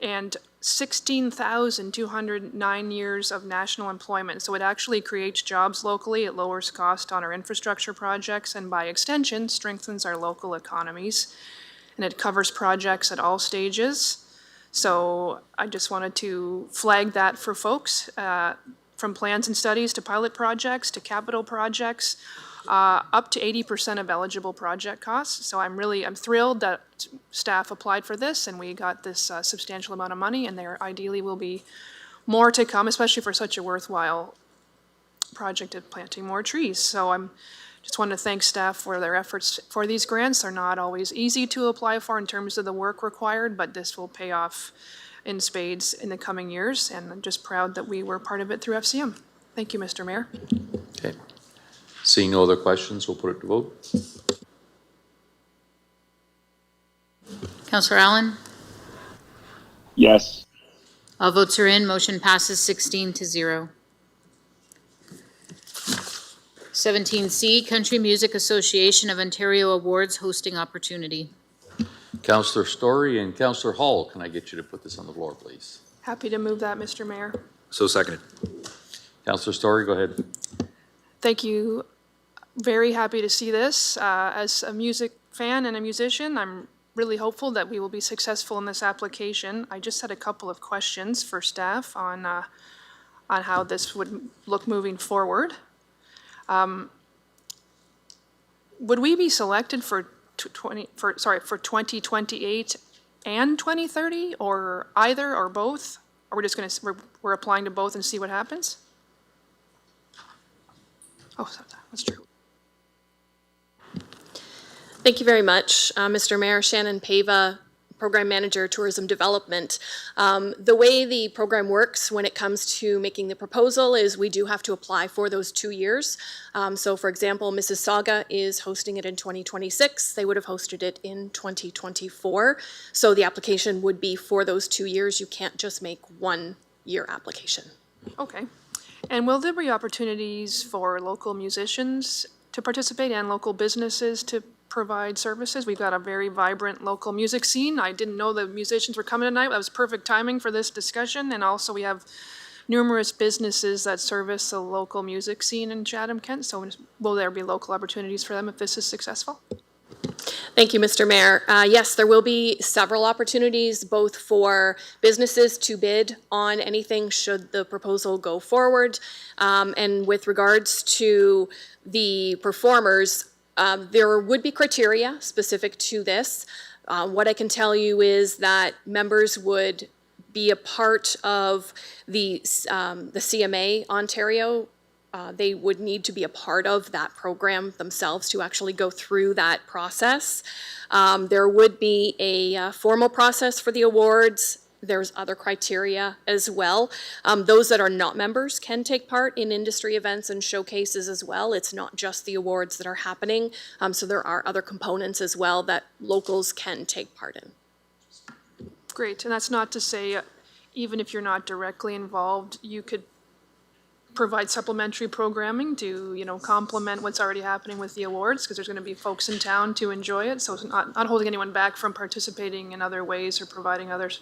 and 16,209 years of national employment. So it actually creates jobs locally, it lowers cost on our infrastructure projects, and by extension, strengthens our local economies. And it covers projects at all stages. So I just wanted to flag that for folks, from plans and studies to pilot projects to capital projects, up to 80% of eligible project costs. So I'm thrilled that staff applied for this and we got this substantial amount of money, and there ideally will be more to come, especially for such a worthwhile project of planting more trees. So I'm just want to thank staff for their efforts for these grants. They're not always easy to apply for in terms of the work required, but this will pay off in spades in the coming years, and I'm just proud that we were part of it through FCM. Thank you, Mr. Mayor.
Okay. Seeing no other questions, we'll put it to vote.
Councillor Allen?
Yes.
All votes are in. Motion passes 16-0. 17C, Country Music Association of Ontario Awards hosting opportunity.
Councillor Story and Councillor Hall, can I get you to put this on the floor, please?
Happy to move that, Mr. Mayor.
So seconded.
Councillor Story, go ahead.
Thank you. Very happy to see this. As a music fan and a musician, I'm really hopeful that we will be successful in this application. I just had a couple of questions for staff on how this would look moving forward. Would we be selected for 2028 and 2030, or either or both? Or we're applying to both and see what happens? Oh, that's true.
Thank you very much, Mr. Mayor. Shannon Pava, Program Manager, Tourism Development. The way the program works when it comes to making the proposal is we do have to apply for those 2 years. So for example, Mississauga is hosting it in 2026. They would have hosted it in 2024. So the application would be for those 2 years. You can't just make 1 year application.
Okay. And will there be opportunities for local musicians to participate and local businesses to provide services? We've got a very vibrant local music scene. I didn't know the musicians were coming tonight. That was perfect timing for this discussion. And also we have numerous businesses that service the local music scene in Chatham-Kent. So will there be local opportunities for them if this is successful?
Thank you, Mr. Mayor. Yes, there will be several opportunities, both for businesses to bid on anything should the proposal go forward. And with regards to the performers, there would be criteria specific to this. What I can tell you is that members would be a part of the CMA Ontario. They would need to be a part of that program themselves to actually go through that process. There would be a formal process for the awards. There's other criteria as well. Those that are not members can take part in industry events and showcases as well. It's not just the awards that are happening. So there are other components as well that locals can take part in.
Great. And that's not to say, even if you're not directly involved, you could provide supplementary programming to, complement what's already happening with the awards, because there's going to be folks in town to enjoy it. So it's not holding anyone back from participating in other ways or providing other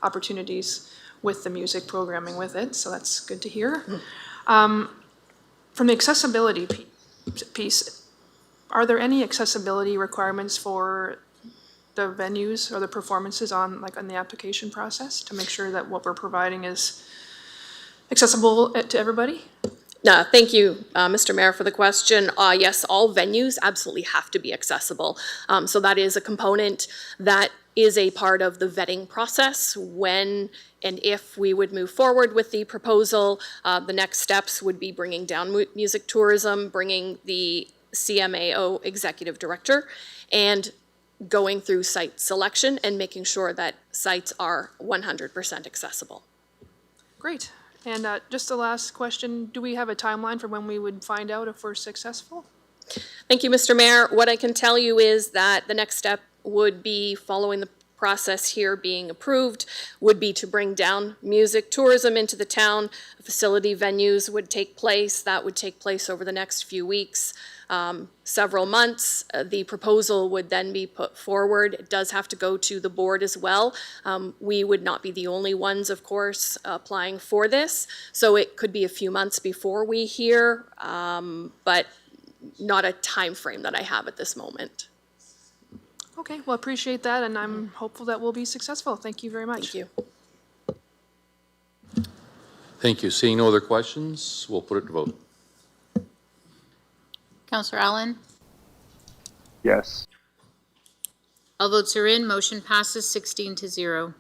opportunities with the music programming with it. So that's good to hear. From the accessibility piece, are there any accessibility requirements for the venues or the performances on the application process to make sure that what we're providing is accessible to everybody?
Thank you, Mr. Mayor, for the question. Yes, all venues absolutely have to be accessible. So that is a component that is a part of the vetting process. When and if we would move forward with the proposal, the next steps would be bringing down music tourism, bringing the CMAO executive director, and going through site selection and making sure that sites are 100% accessible.
Great. And just the last question, do we have a timeline for when we would find out if we're successful?
Thank you, Mr. Mayor. What I can tell you is that the next step would be following the process here being approved would be to bring down music tourism into the town. Facility venues would take place. That would take place over the next few weeks, several months. The proposal would then be put forward. It does have to go to the board as well. We would not be the only ones, of course, applying for this. So it could be a few months before we hear, but not a time frame that I have at this moment.
Okay, well, appreciate that, and I'm hopeful that we'll be successful. Thank you very much.
Thank you.
Thank you. Seeing no other questions, we'll put it to vote.
Councillor Allen?
Yes.
All votes are in. Motion passes 16-0.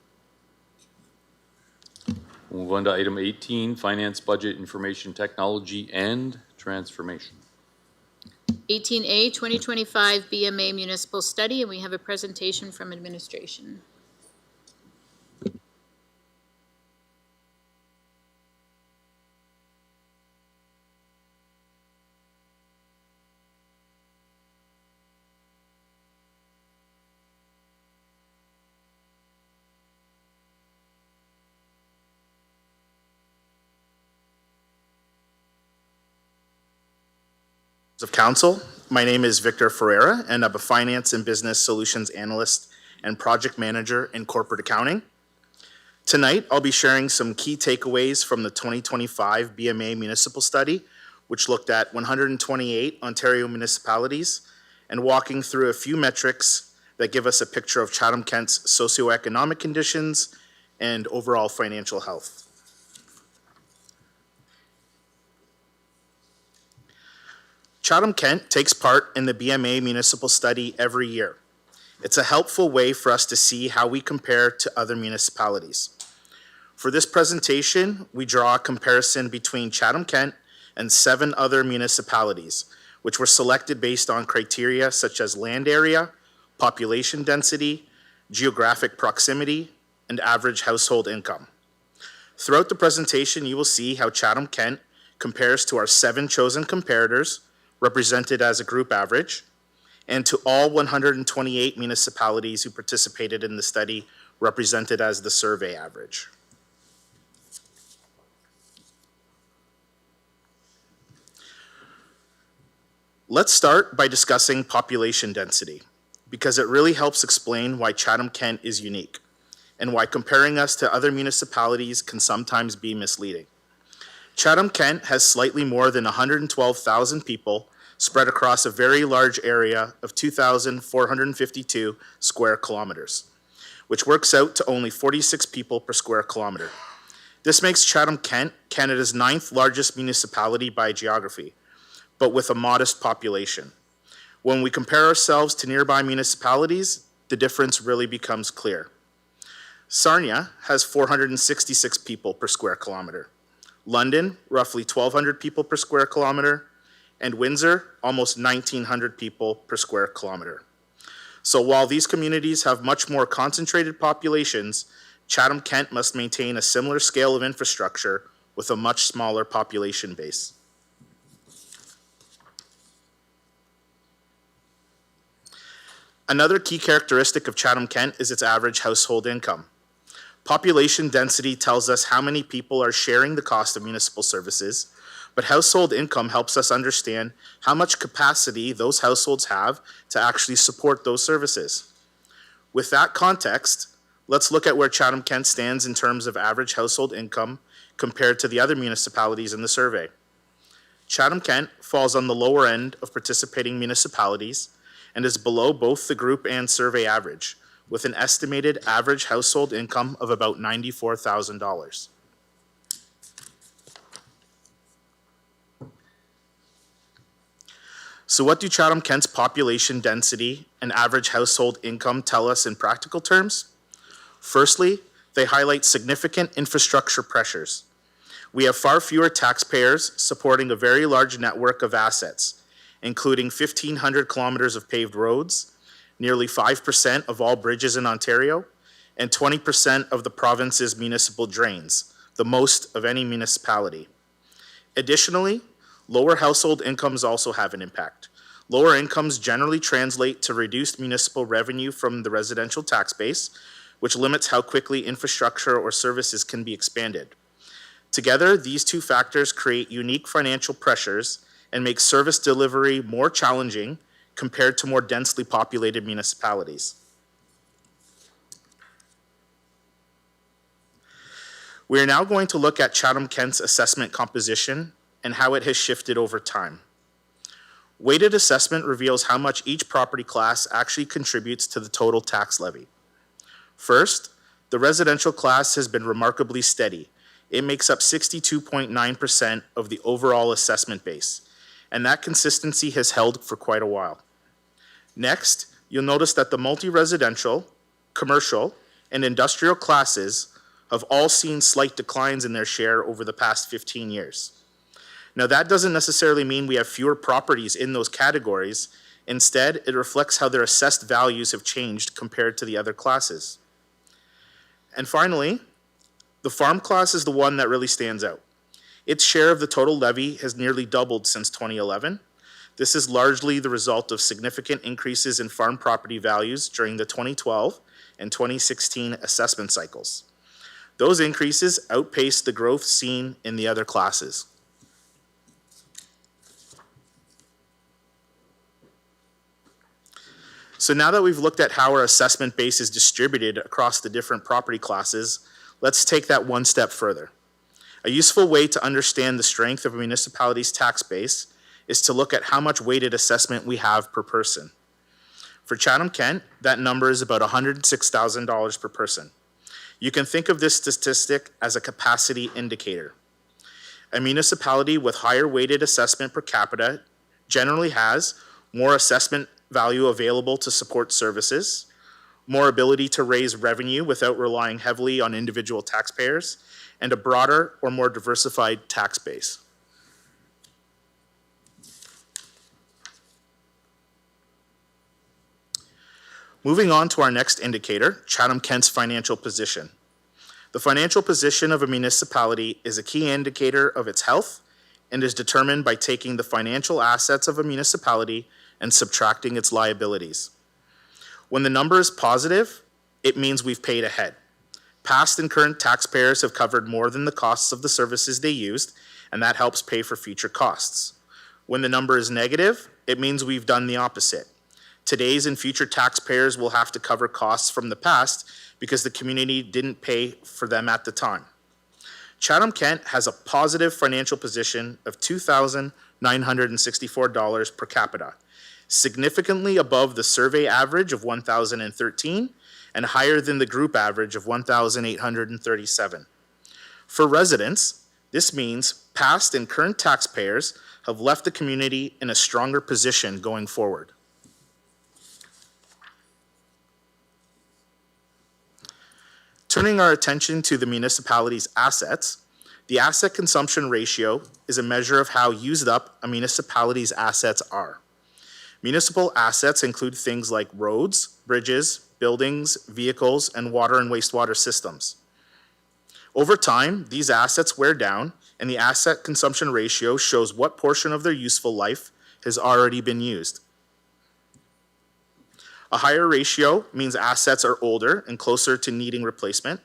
We'll move on to item 18, Finance, Budget, Information Technology, and Transformation.
18A, 2025 BMA Municipal Study, and we have a presentation from administration.
Of Council. My name is Victor Ferreira, and I'm a Finance and Business Solutions Analyst and Project Manager in Corporate Accounting. Tonight, I'll be sharing some key takeaways from the 2025 BMA Municipal Study, which looked at 128 Ontario municipalities, and walking through a few metrics that give us a picture of Chatham-Kent's socioeconomic conditions and overall financial health. Chatham-Kent takes part in the BMA Municipal Study every year. It's a helpful way for us to see how we compare to other municipalities. For this presentation, we draw a comparison between Chatham-Kent and 7 other municipalities, which were selected based on criteria such as land area, population density, geographic proximity, and average household income. Throughout the presentation, you will see how Chatham-Kent compares to our 7 chosen comparators, represented as a group average, and to all 128 municipalities who participated in the study, represented as the survey average. Let's start by discussing population density, because it really helps explain why Chatham-Kent is unique, and why comparing us to other municipalities can sometimes be misleading. Chatham-Kent has slightly more than 112,000 people spread across a very large area of 2,452 square kilometers, which works out to only 46 people per square kilometer. This makes Chatham-Kent Canada's 9th largest municipality by geography, but with a modest population. When we compare ourselves to nearby municipalities, the difference really becomes clear. Sarnia has 466 people per square kilometer. London, roughly 1,200 people per square kilometer, and Windsor, almost 1,900 people per square kilometer. So while these communities have much more concentrated populations, Chatham-Kent must maintain a similar scale of infrastructure with a much smaller population base. Another key characteristic of Chatham-Kent is its average household income. Population density tells us how many people are sharing the cost of municipal services, but household income helps us understand how much capacity those households have to actually support those services. With that context, let's look at where Chatham-Kent stands in terms of average household income compared to the other municipalities in the survey. Chatham-Kent falls on the lower end of participating municipalities and is below both the group and survey average, with an estimated average household income of about $94,000. So what do Chatham-Kent's population density and average household income tell us in practical terms? Firstly, they highlight significant infrastructure pressures. We have far fewer taxpayers supporting a very large network of assets, including 1,500 kilometers of paved roads, nearly 5% of all bridges in Ontario, and 20% of the province's municipal drains, the most of any municipality. Additionally, lower household incomes also have an impact. Lower incomes generally translate to reduced municipal revenue from the residential tax base, which limits how quickly infrastructure or services can be expanded. Together, these two factors create unique financial pressures and make service delivery more challenging compared to more densely populated municipalities. We are now going to look at Chatham-Kent's assessment composition and how it has shifted over time. Weighted assessment reveals how much each property class actually contributes to the total tax levy. First, the residential class has been remarkably steady. It makes up 62.9% of the overall assessment base, and that consistency has held for quite a while. Next, you'll notice that the multi-residential, commercial, and industrial classes have all seen slight declines in their share over the past 15 years. Now, that doesn't necessarily mean we have fewer properties in those categories. Instead, it reflects how their assessed values have changed compared to the other classes. And finally, the farm class is the one that really stands out. Its share of the total levy has nearly doubled since 2011. This is largely the result of significant increases in farm property values during the 2012 and 2016 assessment cycles. Those increases outpaced the growth seen in the other classes. So now that we've looked at how our assessment base is distributed across the different property classes, let's take that one step further. A useful way to understand the strength of a municipality's tax base is to look at how much weighted assessment we have per person. For Chatham-Kent, that number is about $106,000 per person. You can think of this statistic as a capacity indicator. A municipality with higher weighted assessment per capita generally has more assessment value available to support services, more ability to raise revenue without relying heavily on individual taxpayers, and a broader or more diversified tax base. Moving on to our next indicator, Chatham-Kent's financial position. The financial position of a municipality is a key indicator of its health and is determined by taking the financial assets of a municipality and subtracting its liabilities. When the number is positive, it means we've paid ahead. Past and current taxpayers have covered more than the costs of the services they used, and that helps pay for future costs. When the number is negative, it means we've done the opposite. Today's and future taxpayers will have to cover costs from the past because the community didn't pay for them at the time. Chatham-Kent has a positive financial position of $2,964 per capita, significantly above the survey average of $1,013 and higher than the group average of $1,837. For residents, this means past and current taxpayers have left the community in a stronger position going forward. Turning our attention to the municipality's assets, the asset consumption ratio is a measure of how used up a municipality's assets are. Municipal assets include things like roads, bridges, buildings, vehicles, and water and wastewater systems. Over time, these assets wear down, and the asset consumption ratio shows what portion of their useful life has already been used. A higher ratio means assets are older and closer to needing replacement.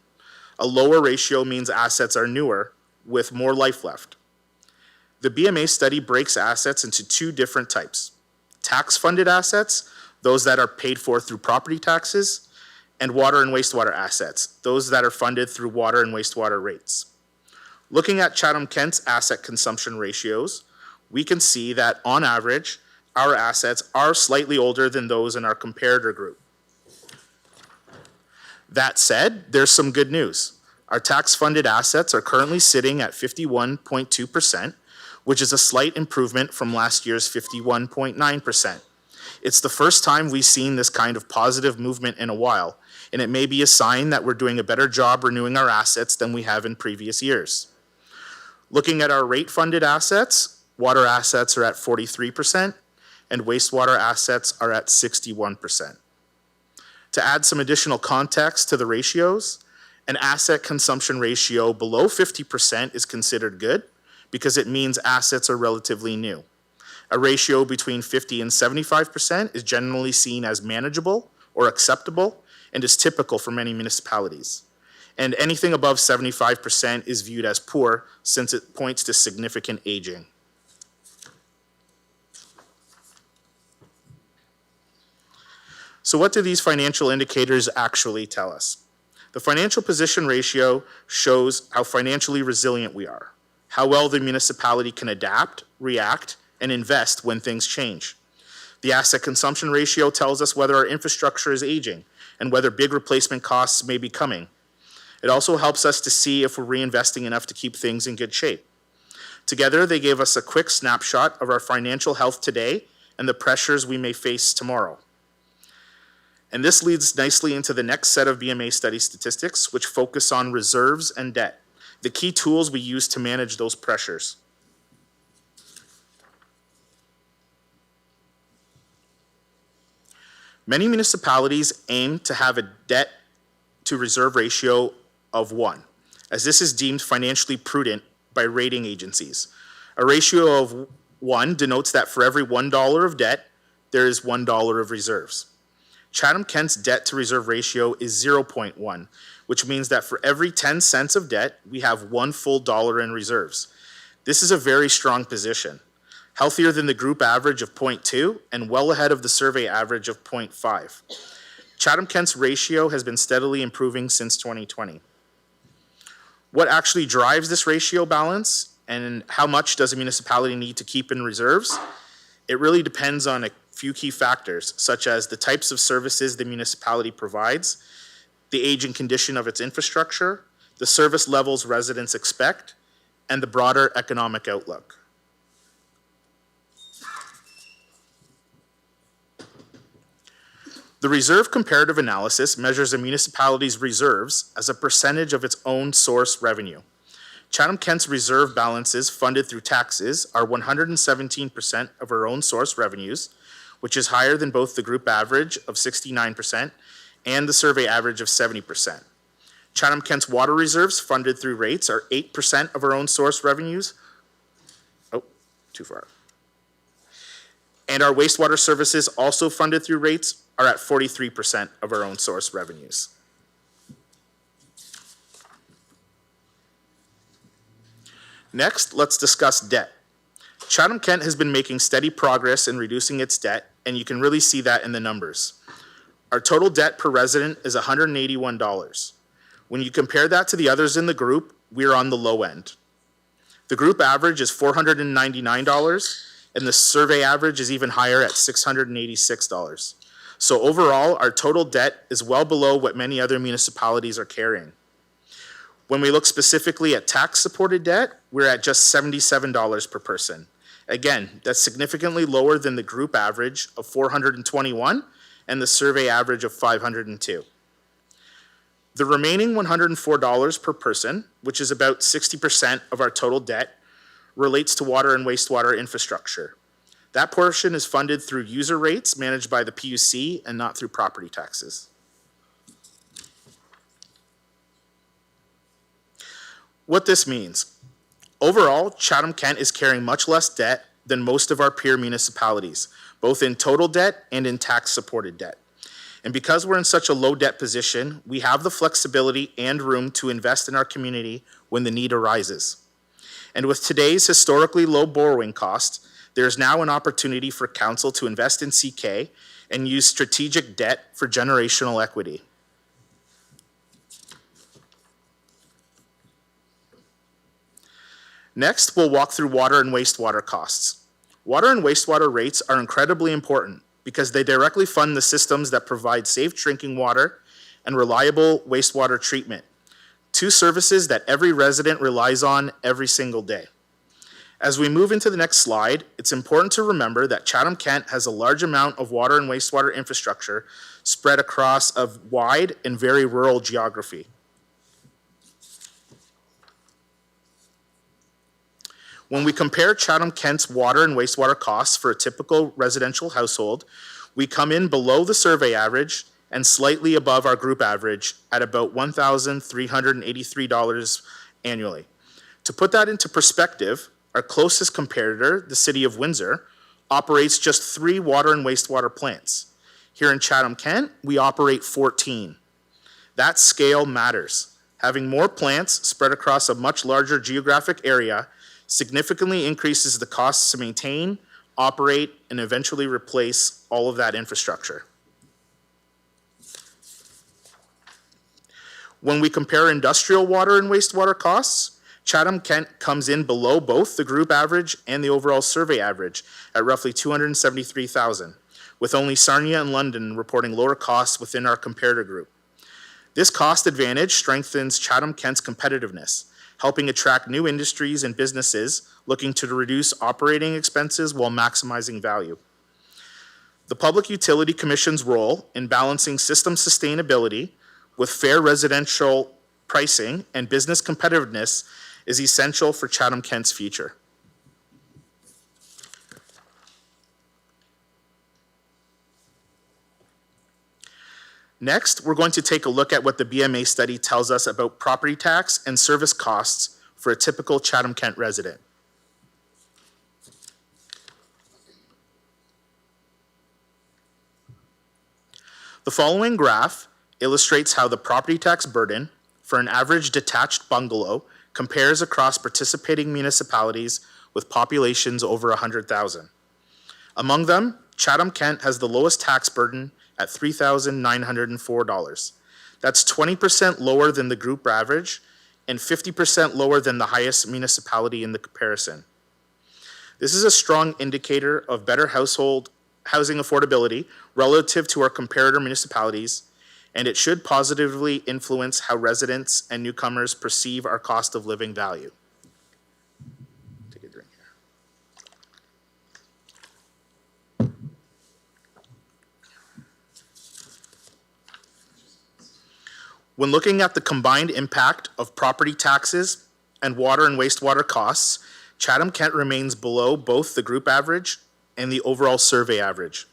A lower ratio means assets are newer with more life left. The BMA study breaks assets into two different types: tax-funded assets, those that are paid for through property taxes, and water and wastewater assets, those that are funded through water and wastewater rates. Looking at Chatham-Kent's asset consumption ratios, we can see that on average, our assets are slightly older than those in our comparator group. That said, there's some good news. Our tax-funded assets are currently sitting at 51.2%, which is a slight improvement from last year's 51.9%. It's the first time we've seen this kind of positive movement in a while, and it may be a sign that we're doing a better job renewing our assets than we have in previous years. Looking at our rate-funded assets, water assets are at 43%, and wastewater assets are at 61%. To add some additional context to the ratios, an asset consumption ratio below 50% is considered good because it means assets are relatively new. A ratio between 50 and 75% is generally seen as manageable or acceptable and is typical for many municipalities. And anything above 75% is viewed as poor since it points to significant aging. So what do these financial indicators actually tell us? The financial position ratio shows how financially resilient we are, how well the municipality can adapt, react, and invest when things change. The asset consumption ratio tells us whether our infrastructure is aging and whether big replacement costs may be coming. It also helps us to see if we're reinvesting enough to keep things in good shape. Together, they gave us a quick snapshot of our financial health today and the pressures we may face tomorrow. And this leads nicely into the next set of BMA study statistics, which focus on reserves and debt, the key tools we use to manage those pressures. Many municipalities aim to have a debt to reserve ratio of 1, as this is deemed financially prudent by rating agencies. A ratio of 1 denotes that for every $1 of debt, there is $1 of reserves. Chatham-Kent's debt to reserve ratio is 0.1, which means that for every 10 cents of debt, we have $1 full in reserves. This is a very strong position, healthier than the group average of 0.2 and well ahead of the survey average of 0.5. Chatham-Kent's ratio has been steadily improving since 2020. What actually drives this ratio balance and how much does a municipality need to keep in reserves? It really depends on a few key factors, such as the types of services the municipality provides, the age and condition of its infrastructure, the service levels residents expect, and the broader economic outlook. The reserve comparative analysis measures a municipality's reserves as a percentage of its own source revenue. Chatham-Kent's reserve balances funded through taxes are 117% of our own source revenues, which is higher than both the group average of 69% and the survey average of 70%. Chatham-Kent's water reserves funded through rates are 8% of our own source revenues. Oh, too far. And our wastewater services, also funded through rates, are at 43% of our own source revenues. Next, let's discuss debt. Chatham-Kent has been making steady progress in reducing its debt, and you can really see that in the numbers. Our total debt per resident is $181. When you compare that to the others in the group, we're on the low end. The group average is $499, and the survey average is even higher at $686. So overall, our total debt is well below what many other municipalities are carrying. When we look specifically at tax-supported debt, we're at just $77 per person. Again, that's significantly lower than the group average of $421 and the survey average of $502. The remaining $104 per person, which is about 60% of our total debt, relates to water and wastewater infrastructure. That portion is funded through user rates managed by the PUC and not through property taxes. What this means. Overall, Chatham-Kent is carrying much less debt than most of our peer municipalities, both in total debt and in tax-supported debt. And because we're in such a low debt position, we have the flexibility and room to invest in our community when the need arises. And with today's historically low borrowing costs, there is now an opportunity for council to invest in CK and use strategic debt for generational equity. Next, we'll walk through water and wastewater costs. Water and wastewater rates are incredibly important because they directly fund the systems that provide safe drinking water and reliable wastewater treatment, two services that every resident relies on every single day. As we move into the next slide, it's important to remember that Chatham-Kent has a large amount of water and wastewater infrastructure spread across a wide and very rural geography. When we compare Chatham-Kent's water and wastewater costs for a typical residential household, we come in below the survey average and slightly above our group average at about $1,383 annually. To put that into perspective, our closest competitor, the City of Windsor, operates just 3 water and wastewater plants. Here in Chatham-Kent, we operate 14. That scale matters. Having more plants spread across a much larger geographic area significantly increases the costs to maintain, operate, and eventually replace all of that infrastructure. When we compare industrial water and wastewater costs, Chatham-Kent comes in below both the group average and the overall survey average at roughly $273,000, with only Sarnia and London reporting lower costs within our comparator group. This cost advantage strengthens Chatham-Kent's competitiveness, helping attract new industries and businesses looking to reduce operating expenses while maximizing value. The Public Utility Commission's role in balancing system sustainability with fair residential pricing and business competitiveness is essential for Chatham-Kent's future. Next, we're going to take a look at what the BMA study tells us about property tax and service costs for a typical Chatham-Kent resident. The following graph illustrates how the property tax burden for an average detached bungalow compares across participating municipalities with populations over 100,000. Among them, Chatham-Kent has the lowest tax burden at $3,904. That's 20% lower than the group average and 50% lower than the highest municipality in the comparison. This is a strong indicator of better household housing affordability relative to our comparator municipalities, and it should positively influence how residents and newcomers perceive our cost of living value. Take a drink here. When looking at the combined impact of property taxes and water and wastewater costs, Chatham-Kent remains below both the group average and the overall survey average.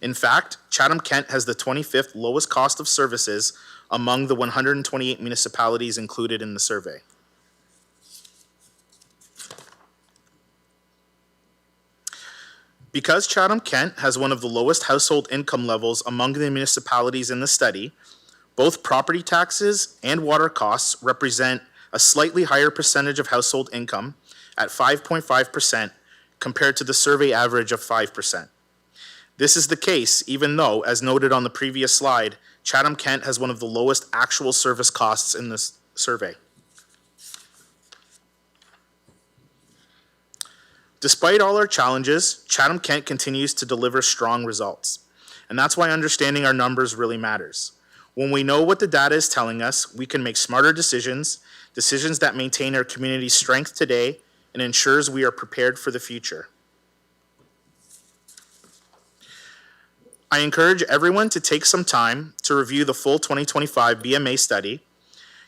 In fact, Chatham-Kent has the 25th lowest cost of services among the 128 municipalities included in the survey. Because Chatham-Kent has one of the lowest household income levels among the municipalities in the study, both property taxes and water costs represent a slightly higher percentage of household income at 5.5% compared to the survey average of 5%. This is the case even though, as noted on the previous slide, Chatham-Kent has one of the lowest actual service costs in this survey. Despite all our challenges, Chatham-Kent continues to deliver strong results. And that's why understanding our numbers really matters. When we know what the data is telling us, we can make smarter decisions, decisions that maintain our community's strength today and ensures we are prepared for the future. I encourage everyone to take some time to review the full 2025 BMA study.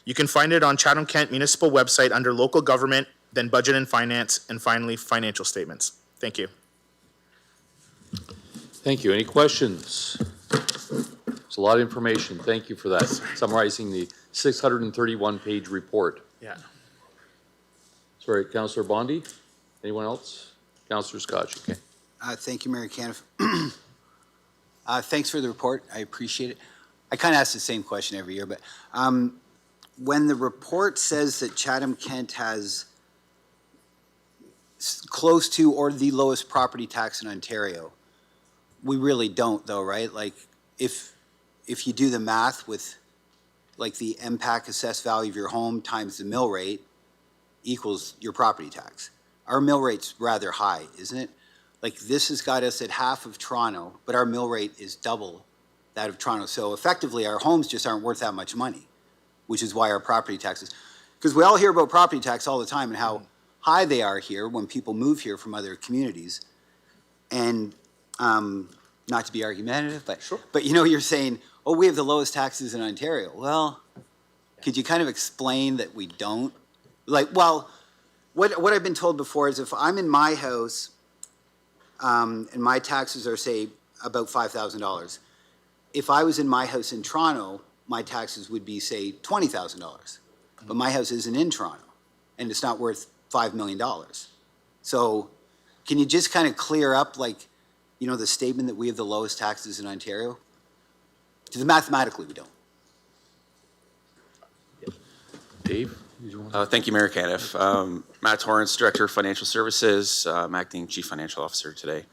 You can find it on Chatham-Kent Municipal website under Local Government, then Budget and Finance, and finally Financial Statements. Thank you.
Thank you. Any questions? It's a lot of information. Thank you for that. Summarizing the 631-page report.
Yeah.
Sorry, Councillor Bondi? Anyone else? Councillor Scotch, okay.
Thank you, Mayor Caniff. Thanks for the report. I appreciate it. I kind of ask the same question every year, but when the report says that Chatham-Kent has close to or the lowest property tax in Ontario, we really don't though, right? Like if you do the math with like the MPAC assessed value of your home times the mill rate equals your property tax. Our mill rate's rather high, isn't it? Like this has got us at half of Toronto, but our mill rate is double that of Toronto. So effectively our homes just aren't worth that much money, which is why our property taxes, because we all hear about property tax all the time and how high they are here when people move here from other communities. And not to be argumentative, but, sure. But you know, you're saying, oh, we have the lowest taxes in Ontario. Well, could you kind of explain that we don't? Like, well, what I've been told before is if I'm in my house and my taxes are, say, about $5,000, if I was in my house in Toronto, my taxes would be, say, $20,000. But my house isn't in Toronto, and it's not worth $5 million. So Can you just kind of clear up, like, you know, the statement that we have the lowest taxes in Ontario? Because mathematically, we don't.
Dave?
Thank you, Mayor Caniff. Matt Torrance, Director of Financial Services, I'm acting Chief Financial Officer today.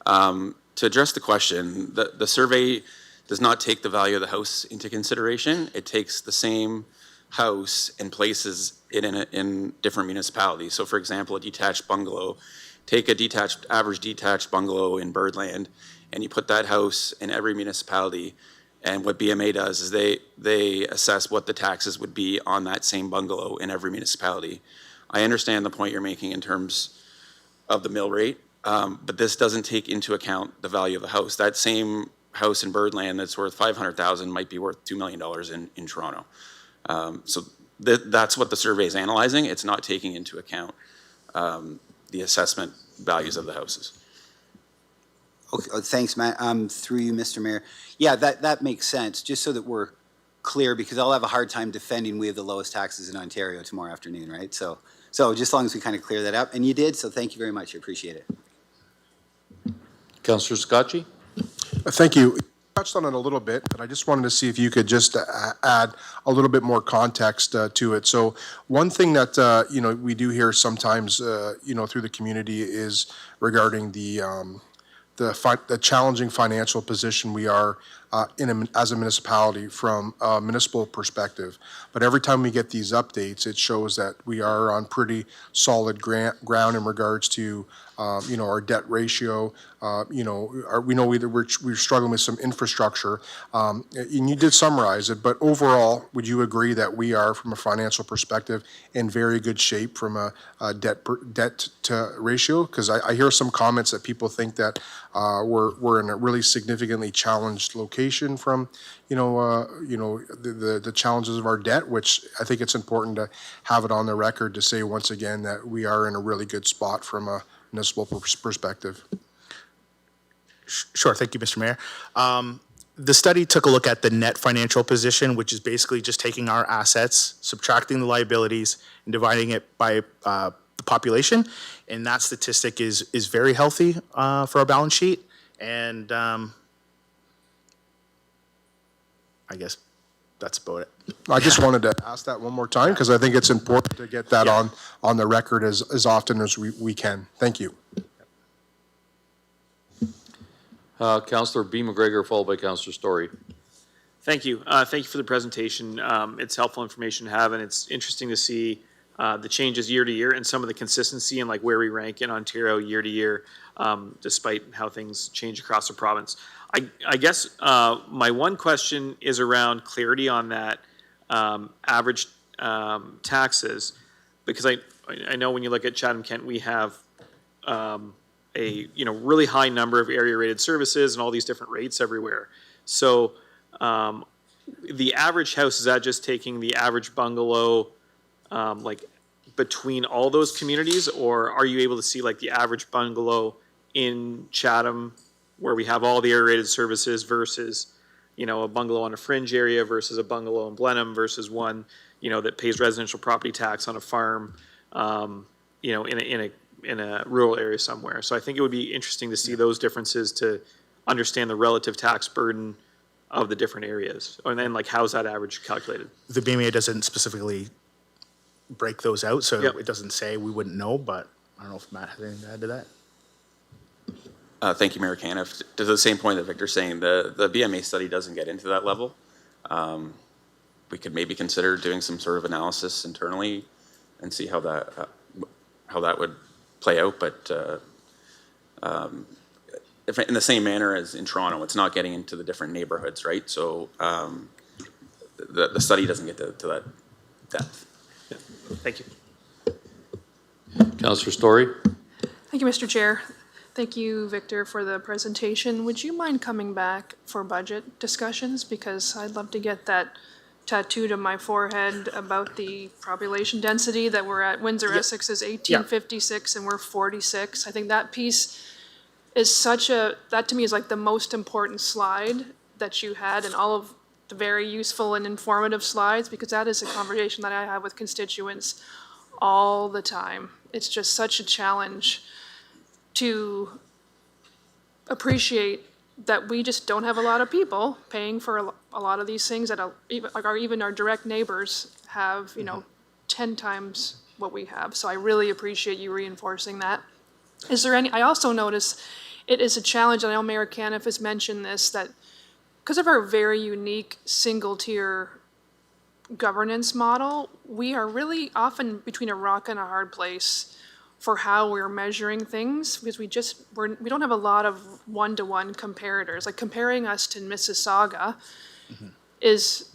To address the question, the survey does not take the value of the house into consideration. It takes the same house and places it in different municipalities. So for example, a detached bungalow, take a average detached bungalow in Birdland, and you put that house in every municipality. And what BMA does is they assess what the taxes would be on that same bungalow in every municipality. I understand the point you're making in terms of the mill rate, but this doesn't take into account the value of the house. That same house in Birdland that's worth $500,000 might be worth $2 million in Toronto. So that's what the survey is analyzing. It's not taking into account the assessment values of the houses.
Okay, thanks, Matt. Through you, Mr. Mayor. Yeah, that makes sense, just so that we're clear, because I'll have a hard time defending we have the lowest taxes in Ontario tomorrow afternoon, right? So just as long as we kind of clear that up, and you did, so thank you very much. I appreciate it.
Councillor Scotchy?
Thank you. You touched on it a little bit, but I just wanted to see if you could just add a little bit more context to it. So one thing that, you know, we do hear sometimes, you know, through the community is regarding the challenging financial position we are as a municipality from a municipal perspective. But every time we get these updates, it shows that we are on pretty solid ground in regards to you know, our debt ratio. You know, we know we're struggling with some infrastructure, and you did summarize it. But overall, would you agree that we are, from a financial perspective, in very good shape from a debt to ratio? Because I hear some comments that people think that we're in a really significantly challenged location from, you know, the challenges of our debt, which I think it's important to have it on the record to say once again that we are in a really good spot from a municipal perspective.
Sure, thank you, Mr. Mayor. The study took a look at the net financial position, which is basically just taking our assets, subtracting the liabilities, and dividing it by the population. And that statistic is very healthy for our balance sheet. And I guess that's about it.
I just wanted to ask that one more time because I think it's important to get that on the record as often as we can. Thank you.
Councillor B. McGregor, followed by Councillor Story.
Thank you. Thank you for the presentation. It's helpful information to have, and it's interesting to see the changes year to year and some of the consistency and like where we rank in Ontario year to year, despite how things change across the province. I guess my one question is around clarity on that average taxes, because I know when you look at Chatham-Kent, we have a really high number of area rated services and all these different rates everywhere. So the average house, is that just taking the average bungalow like between all those communities, or are you able to see like the average bungalow in Chatham where we have all the area rated services versus a bungalow on a fringe area versus a bungalow in Blenheim versus one that pays residential property tax on a farm in a rural area somewhere. So I think it would be interesting to see those differences to understand the relative tax burden of the different areas. And then like how's that average calculated?
The BMA doesn't specifically break those out, so it doesn't say, we wouldn't know, but I don't know if Matt has anything to add to that.
Thank you, Mayor Caniff. To the same point that Victor's saying, the BMA study doesn't get into that level. We could maybe consider doing some sort of analysis internally and see how that would play out. But if in the same manner as in Toronto, it's not getting into the different neighborhoods, right? So the study doesn't get to that depth.
Yeah. Thank you.
Councillor Story.
Thank you, Mr. Chair. Thank you, Victor, for the presentation. Would you mind coming back for budget discussions? Because I'd love to get that tattooed on my forehead about the population density that we're at. Windsor, Essex is 1856 and we're 46. I think that piece is that to me is like the most important slide that you had, and all of the very useful and informative slides, because that is a conversation that I have with constituents all the time. It's just such a challenge to appreciate that we just don't have a lot of people paying for a lot of these things that even our direct neighbors have, 10 times what we have. So I really appreciate you reinforcing that. Is there any, I also notice it is a challenge, and I know Mayor Caniff has mentioned this, that because of our very unique single-tier governance model, we are really often between a rock and a hard place for how we're measuring things, because we don't have a lot of one-to-one comparators. Like comparing us to Mississauga is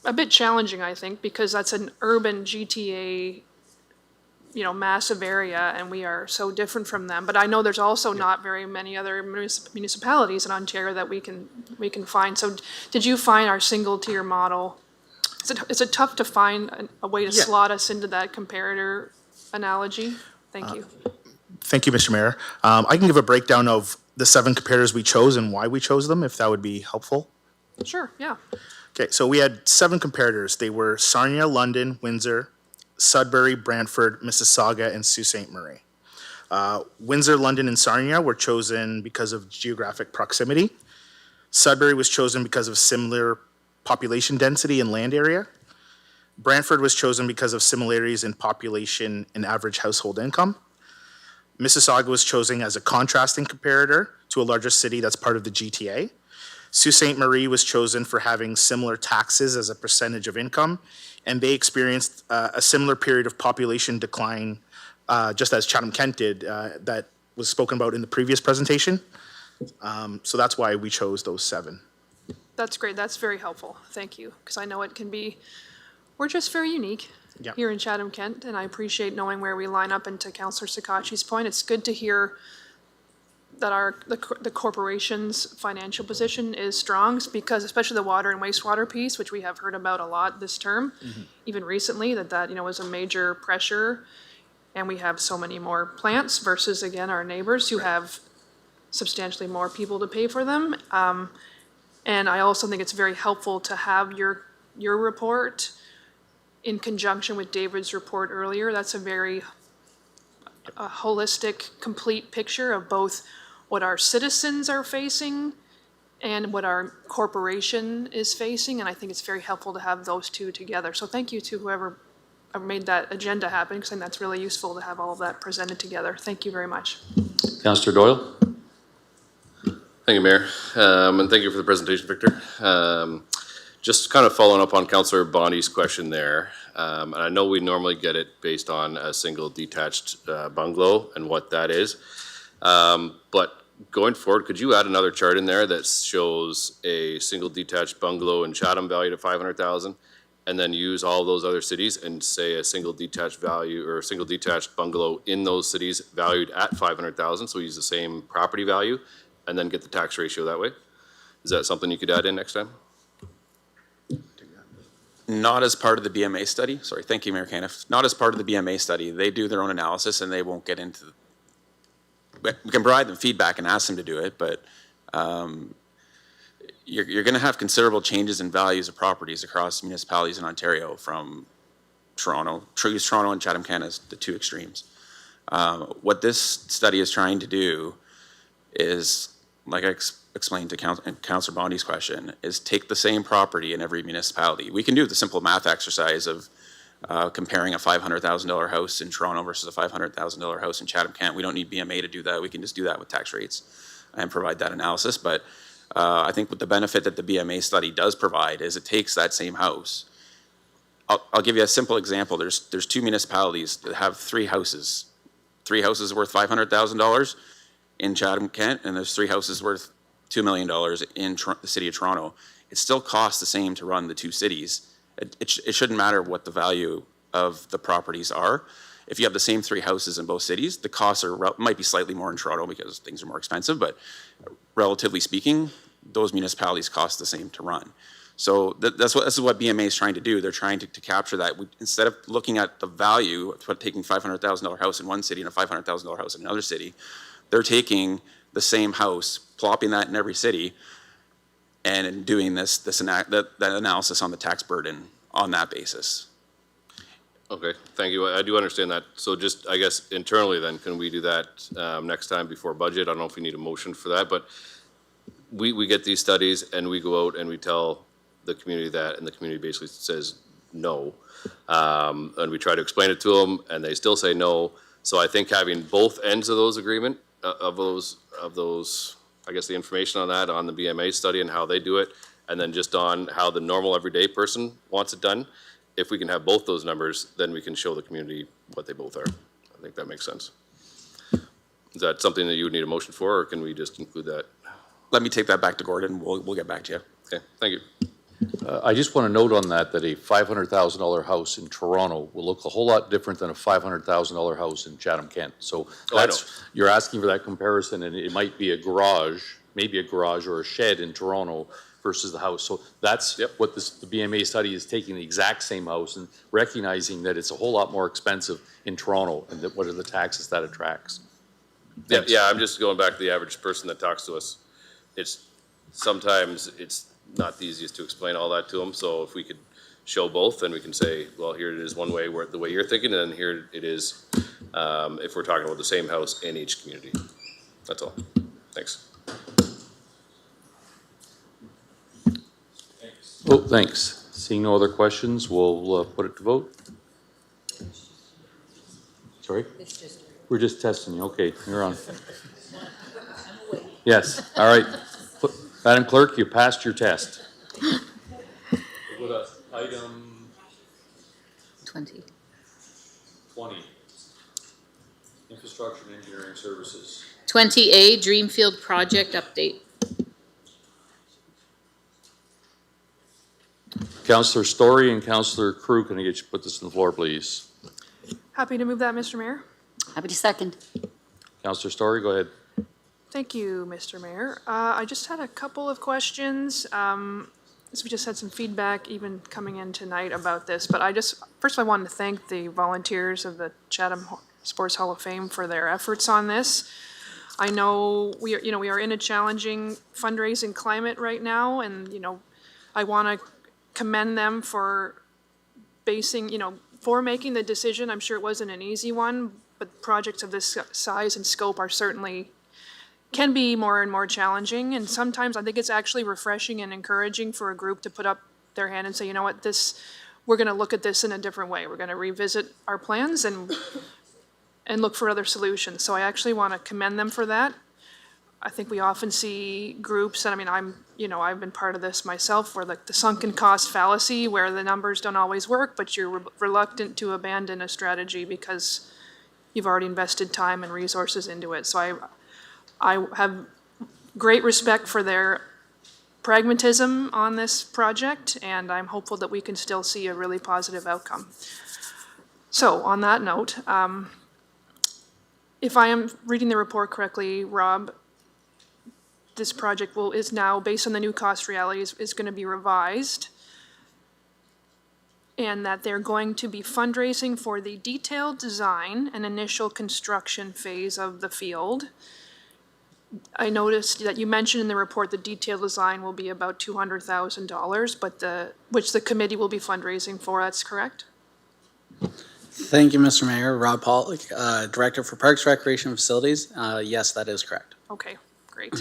a bit challenging, I think, because that's an urban GTA, massive area, and we are so different from them. But I know there's also not very many other municipalities in Ontario that we can find. So did you find our single-tier model? Is it tough to find a way to slot us into that comparator analogy? Thank you.
Thank you, Mr. Mayor. I can give a breakdown of the 7 comparators we chose and why we chose them, if that would be helpful.
Sure, yeah.
Okay, so we had 7 comparators. They were Sarnia, London, Windsor, Sudbury, Brantford, Mississauga, and Sault Ste. Marie. Windsor, London, and Sarnia were chosen because of geographic proximity. Sudbury was chosen because of similar population density and land area. Brantford was chosen because of similarities in population and average household income. Mississauga was chosen as a contrasting comparator to a larger city that's part of the GTA. Sault Ste. Marie was chosen for having similar taxes as a percentage of income, and they experienced a similar period of population decline, just as Chatham-Kent did, that was spoken about in the previous presentation. So that's why we chose those 7.
That's great. That's very helpful. Thank you. Because I know it can be, we're just very unique here in Chatham-Kent, and I appreciate knowing where we line up. And to Councillor Sakachi's point, it's good to hear that the corporation's financial position is strong, because especially the water and wastewater piece, which we have heard about a lot this term, even recently, that was a major pressure. And we have so many more plants versus, again, our neighbors who have substantially more people to pay for them. And I also think it's very helpful to have your report in conjunction with David's report earlier. That's a very holistic, complete picture of both what our citizens are facing and what our corporation is facing. And I think it's very helpful to have those two together. So thank you to whoever made that agenda happen, because I think that's really useful to have all of that presented together. Thank you very much.
Councillor Doyle?
Thank you, Mayor, and thank you for the presentation, Victor. Just kind of following up on Councillor Bondi's question there, and I know we normally get it based on a single detached bungalow and what that is, but going forward, could you add another chart in there that shows a single detached bungalow in Chatham valued at $500,000, and then use all those other cities and say a single detached value or a single detached bungalow in those cities valued at $500,000, so we use the same property value, and then get the tax ratio that way? Is that something you could add in next time?
Not as part of the BMA study. Sorry, thank you, Mayor Caniff. Not as part of the BMA study. They do their own analysis and they won't get into we can provide them feedback and ask them to do it, but you're going to have considerable changes in values of properties across municipalities in Ontario, from Toronto and Chatham-Kent as the 2 extremes. What this study is trying to do is, like I explained to Councillor Bondi's question, is take the same property in every municipality. We can do the simple math exercise of comparing a $500,000 house in Toronto versus a $500,000 house in Chatham-Kent. We don't need BMA to do that. We can just do that with tax rates and provide that analysis. But I think what the benefit that the BMA study does provide is it takes that same house. I'll give you a simple example. There's 2 municipalities that have 3 houses. 3 houses worth $500,000 in Chatham-Kent, and there's 3 houses worth $2 million in the city of Toronto. It still costs the same to run the 2 cities. It shouldn't matter what the value of the properties are. If you have the same 3 houses in both cities, the costs might be slightly more in Toronto because things are more expensive, but relatively speaking, those municipalities cost the same to run. So this is what BMA is trying to do. They're trying to capture that. Instead of looking at the value of taking $500,000 house in one city and a $500,000 house in another city, they're taking the same house, plopping that in every city, and doing that analysis on the tax burden on that basis.
Okay, thank you. I do understand that. So just, I guess internally then, can we do that next time before budget? I don't know if we need a motion for that, but we get these studies and we go out and we tell the community that, and the community basically says no. And we try to explain it to them and they still say no. So I think having both ends of those agreement, of those, I guess the information on that, on the BMA study and how they do it, and then just on how the normal everyday person wants it done. If we can have both those numbers, then we can show the community what they both are. I think that makes sense. Is that something that you would need a motion for, or can we just include that?
Let me take that back to Gordon. We'll get back to you.
Okay, thank you.
I just want to note on that a $500,000 house in Toronto will look a whole lot different than a $500,000 house in Chatham-Kent. So that's, you're asking for that comparison, and it might be a garage, maybe a garage or a shed in Toronto versus the house. So that's what the BMA study is, taking the exact same house and recognizing that it's a whole lot more expensive in Toronto, and that what are the taxes that attracts.
Yeah, I'm just going back to the average person that talks to us. Sometimes it's not the easiest to explain all that to them. So if we could show both, then we can say, well, here it is one way, where the way you're thinking, and then here it is if we're talking about the same house in each community. That's all. Thanks.
Oh, thanks. Seeing no other questions, we'll put it to vote. Sorry? We're just testing you. Okay, you're on. Yes, all right. Madam Clerk, you passed your test. Item
20.
20, Infrastructure and Engineering Services.
20A, Dreamfield Project Update.
Councillor Story and Councillor Crew, can I get you to put this on the floor, please?
Happy to move that, Mr. Mayor.
Happy to second.
Councillor Story, go ahead.
Thank you, Mr. Mayor. I just had a couple of questions. So we just had some feedback even coming in tonight about this, but first I wanted to thank the volunteers of the Chatham Sports Hall of Fame for their efforts on this. I know we are in a challenging fundraising climate right now, and I want to commend them for for making the decision. I'm sure it wasn't an easy one, but projects of this size and scope can be more and more challenging, and sometimes I think it's actually refreshing and encouraging for a group to put up their hand and say, you know what, we're going to look at this in a different way. We're going to revisit our plans and look for other solutions. So I actually want to commend them for that. I think we often see groups, and I've been part of this myself, where the sunken cost fallacy, where the numbers don't always work, but you're reluctant to abandon a strategy because you've already invested time and resources into it. So I have great respect for their pragmatism on this project, and I'm hopeful that we can still see a really positive outcome. So on that note, if I am reading the report correctly, Rob, this project is now, based on the new cost realities, is going to be revised, and that they're going to be fundraising for the detailed design and initial construction phase of the field. I noticed that you mentioned in the report the detailed design will be about $200,000, which the committee will be fundraising for. That's correct?
Thank you, Mr. Mayor. Rob Pollock, Director for Parks, Recreation, and Facilities. Yes, that is correct.
Okay, great.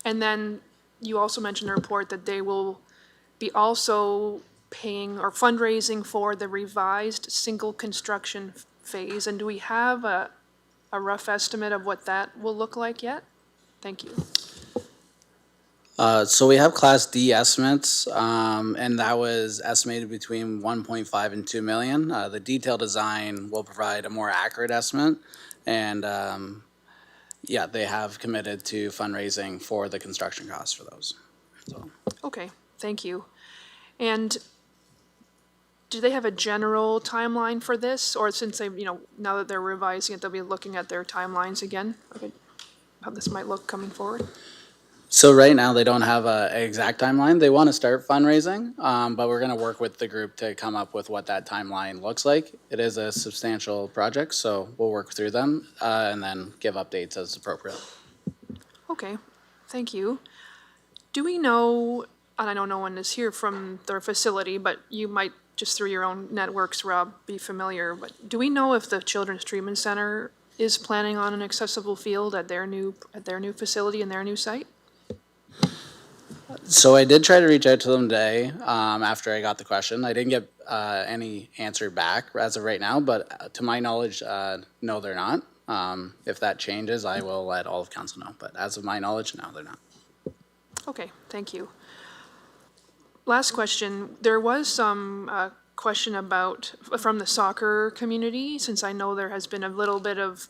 And then you also mentioned in the report that they will be also paying or fundraising for the revised single construction phase. And do we have a rough estimate of what that will look like yet? Thank you.
So we have Class D estimates, and that was estimated between 1.5 and 2 million. The detailed design will provide a more accurate estimate, and they have committed to fundraising for the construction costs for those. So.
Okay, thank you. And do they have a general timeline for this, or since they, now that they're revising it, they'll be looking at their timelines again? Okay. How this might look coming forward?
So right now they don't have an exact timeline. They want to start fundraising, but we're going to work with the group to come up with what that timeline looks like. It is a substantial project, so we'll work through them and then give updates as appropriate.
Okay, thank you. Do we know, and I know no one is here from their facility, but you might just through your own networks, Rob, be familiar, but do we know if the Children's Treatment Center is planning on an accessible field at their new facility and their new site?
So I did try to reach out to them today after I got the question. I didn't get any answer back as of right now, but to my knowledge, no, they're not. If that changes, I will let all of council know. But as of my knowledge, no, they're not.
Okay, thank you. Last question. There was some question about, from the soccer community, since I know there has been a little bit of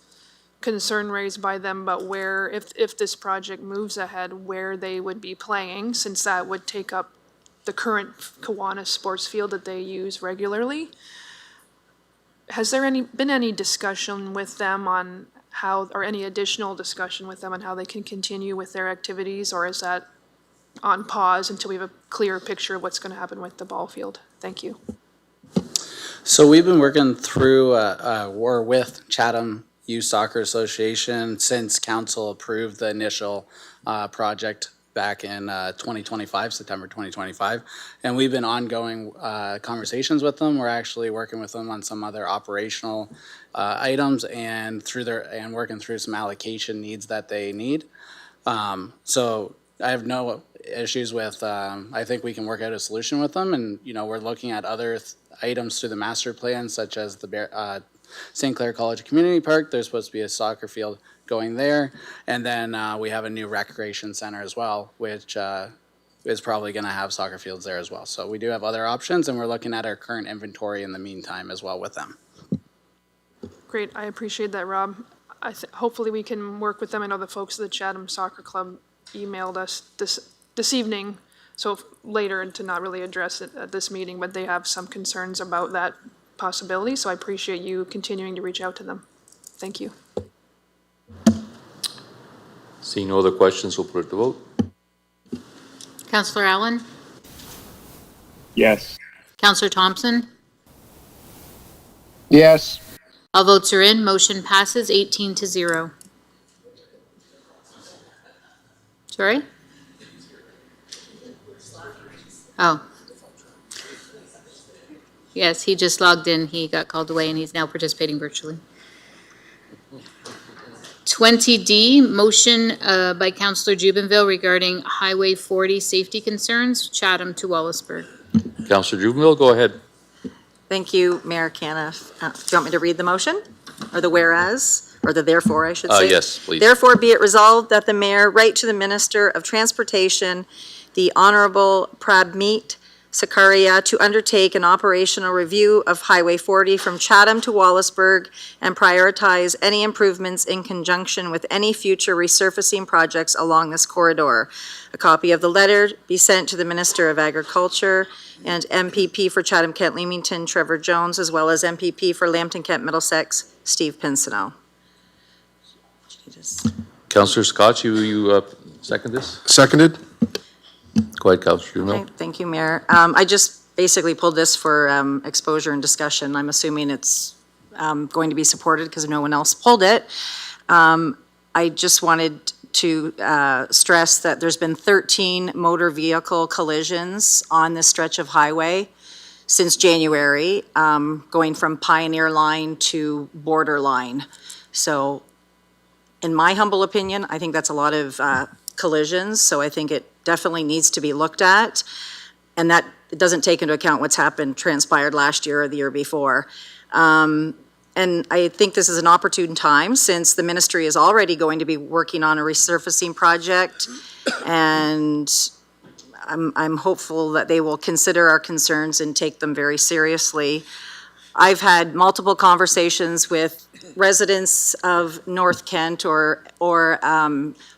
concern raised by them about where, if this project moves ahead, where they would be playing, since that would take up the current Kiwanis sports field that they use regularly. Has there been any discussion with them on how, or any additional discussion with them on how they can continue with their activities, or is that on pause until we have a clearer picture of what's going to happen with the ball field? Thank you.
So we've been working through or with Chatham Youth Soccer Association since council approved the initial project back in 2025, September 2025. And we've been ongoing conversations with them. We're actually working with them on some other operational items and working through some allocation needs that they need. So I have no issues with, I think we can work out a solution with them. And, you know, we're looking at other items through the master plan, such as the St. Clair College Community Park. There's supposed to be a soccer field going there. And then we have a new recreation center as well, which is probably going to have soccer fields there as well. So we do have other options, and we're looking at our current inventory in the meantime as well with them.
Great, I appreciate that, Rob. Hopefully we can work with them. I know the folks at the Chatham Soccer Club emailed us this evening, so later, to not really address it at this meeting, but they have some concerns about that possibility, so I appreciate you continuing to reach out to them. Thank you.
Seeing no other questions, we'll put it to vote.
Councillor Allen?
Yes.
Councillor Thompson?
Yes.
All votes are in. Motion passes 18-0. Sorry? Oh. Yes, he just logged in. He got called away and he's now participating virtually. 20D, motion by Councillor Jubenville regarding Highway 40 safety concerns, Chatham to Wallaceburg.
Councillor Jubenville, go ahead.
Thank you, Mayor Caniff. Do you want me to read the motion, or the whereas, or the therefore, I should say?
Yes, please.
Therefore, be it resolved that the mayor write to the Minister of Transportation, the Honorable Prabmeet Sakaria, to undertake an operational review of Highway 40 from Chatham to Wallaceburg and prioritize any improvements in conjunction with any future resurfacing projects along this corridor. A copy of the letter be sent to the Minister of Agriculture and MPP for Chatham-Kent Leamington, Trevor Jones, as well as MPP for Lambton-Kent Middlesex, Steve Pinsonneau.
Councillor Scott, you second this?
Seconded.
Go ahead, Councillor Jubenville.
Okay, thank you, Mayor. I just basically pulled this for exposure and discussion. I'm assuming it's going to be supported because no one else pulled it. I just wanted to stress that there's been 13 motor vehicle collisions on this stretch of highway since January, going from Pioneer Line to Borderline. So in my humble opinion, I think that's a lot of collisions, so I think it definitely needs to be looked at. And that doesn't take into account what's transpired last year or the year before. And I think this is an opportune time, since the ministry is already going to be working on a resurfacing project, and I'm hopeful that they will consider our concerns and take them very seriously. I've had multiple conversations with residents of North Kent or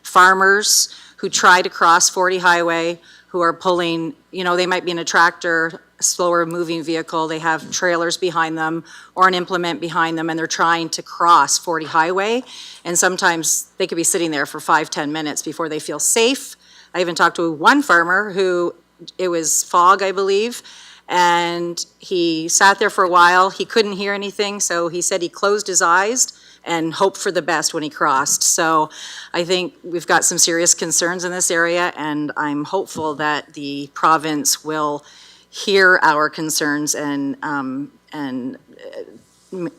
farmers who try to cross 40 Highway, who are pulling, they might be in a tractor, a slower moving vehicle, they have trailers behind them or an implement behind them, and they're trying to cross 40 Highway. And sometimes they could be sitting there for 5-10 minutes before they feel safe. I even talked to one farmer who, it was fog, I believe, and he sat there for a while. He couldn't hear anything, so he said he closed his eyes and hoped for the best when he crossed. So I think we've got some serious concerns in this area, and I'm hopeful that the province will hear our concerns and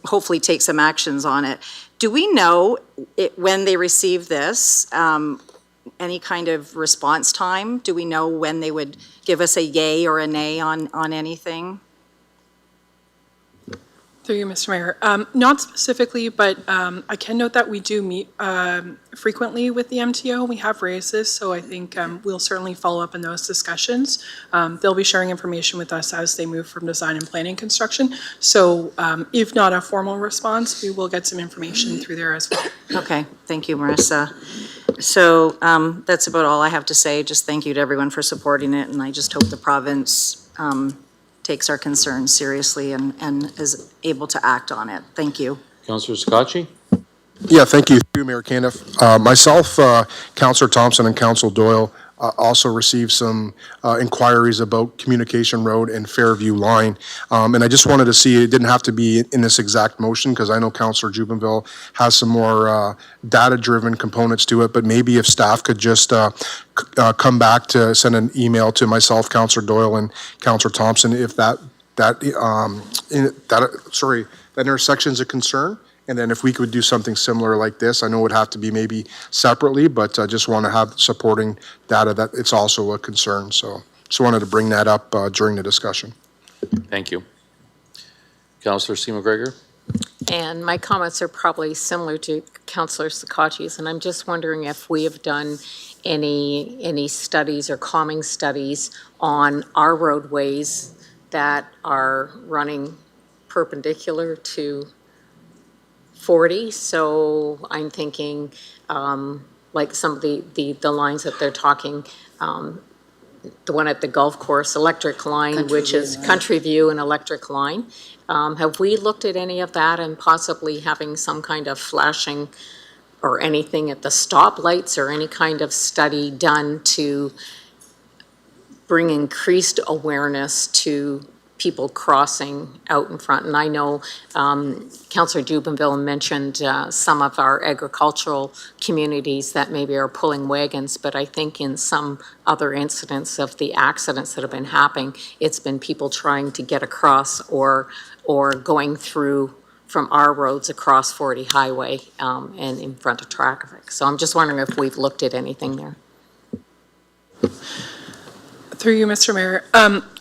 hopefully take some actions on it. Do we know when they receive this, any kind of response time? Do we know when they would give us a yay or a nay on anything?
Through you, Mr. Mayor. Not specifically, but I can note that we do meet frequently with the MTO. We have raised this, so I think we'll certainly follow up on those discussions. They'll be sharing information with us as they move from design and planning construction. So if not a formal response, we will get some information through there as well.
Okay, thank you, Marissa. So that's about all I have to say. Just thank you to everyone for supporting it, and I just hope the province takes our concerns seriously and is able to act on it. Thank you.
Councillor Scotchy?
Yeah, thank you, Mayor Caniff. Myself, Councillor Thompson, and Councillor Doyle also received some inquiries about Communication Road and Fairview Line. And I just wanted to see, it didn't have to be in this exact motion, because I know Councillor Jubenville has some more data-driven components to it, but maybe if staff could just come back to send an email to myself, Councillor Doyle, and Councillor Thompson, if that intersection is a concern. And then if we could do something similar like this, I know it would have to be maybe separately, but I just want to have supporting data that it's also a concern. So just wanted to bring that up during the discussion.
Thank you. Councillor C. McGregor?
And my comments are probably similar to Councillor Sakatchi's, and I'm just wondering if we have done any studies or calming studies on our roadways that are running perpendicular to 40. So I'm thinking like some of the lines that they're talking, the one at the golf course, electric line, which is Country View and electric line. Have we looked at any of that and possibly having some kind of flashing or anything at the stoplights or any kind of study done to bring increased awareness to people crossing out in front? And I know Councillor Jubenville mentioned some of our agricultural communities that maybe are pulling wagons, but I think in some other incidents of the accidents that have been happening, it's been people trying to get across or going through from our roads across 40 Highway and in front of traffic. So I'm just wondering if we've looked at anything there.
Through you, Mr. Mayor.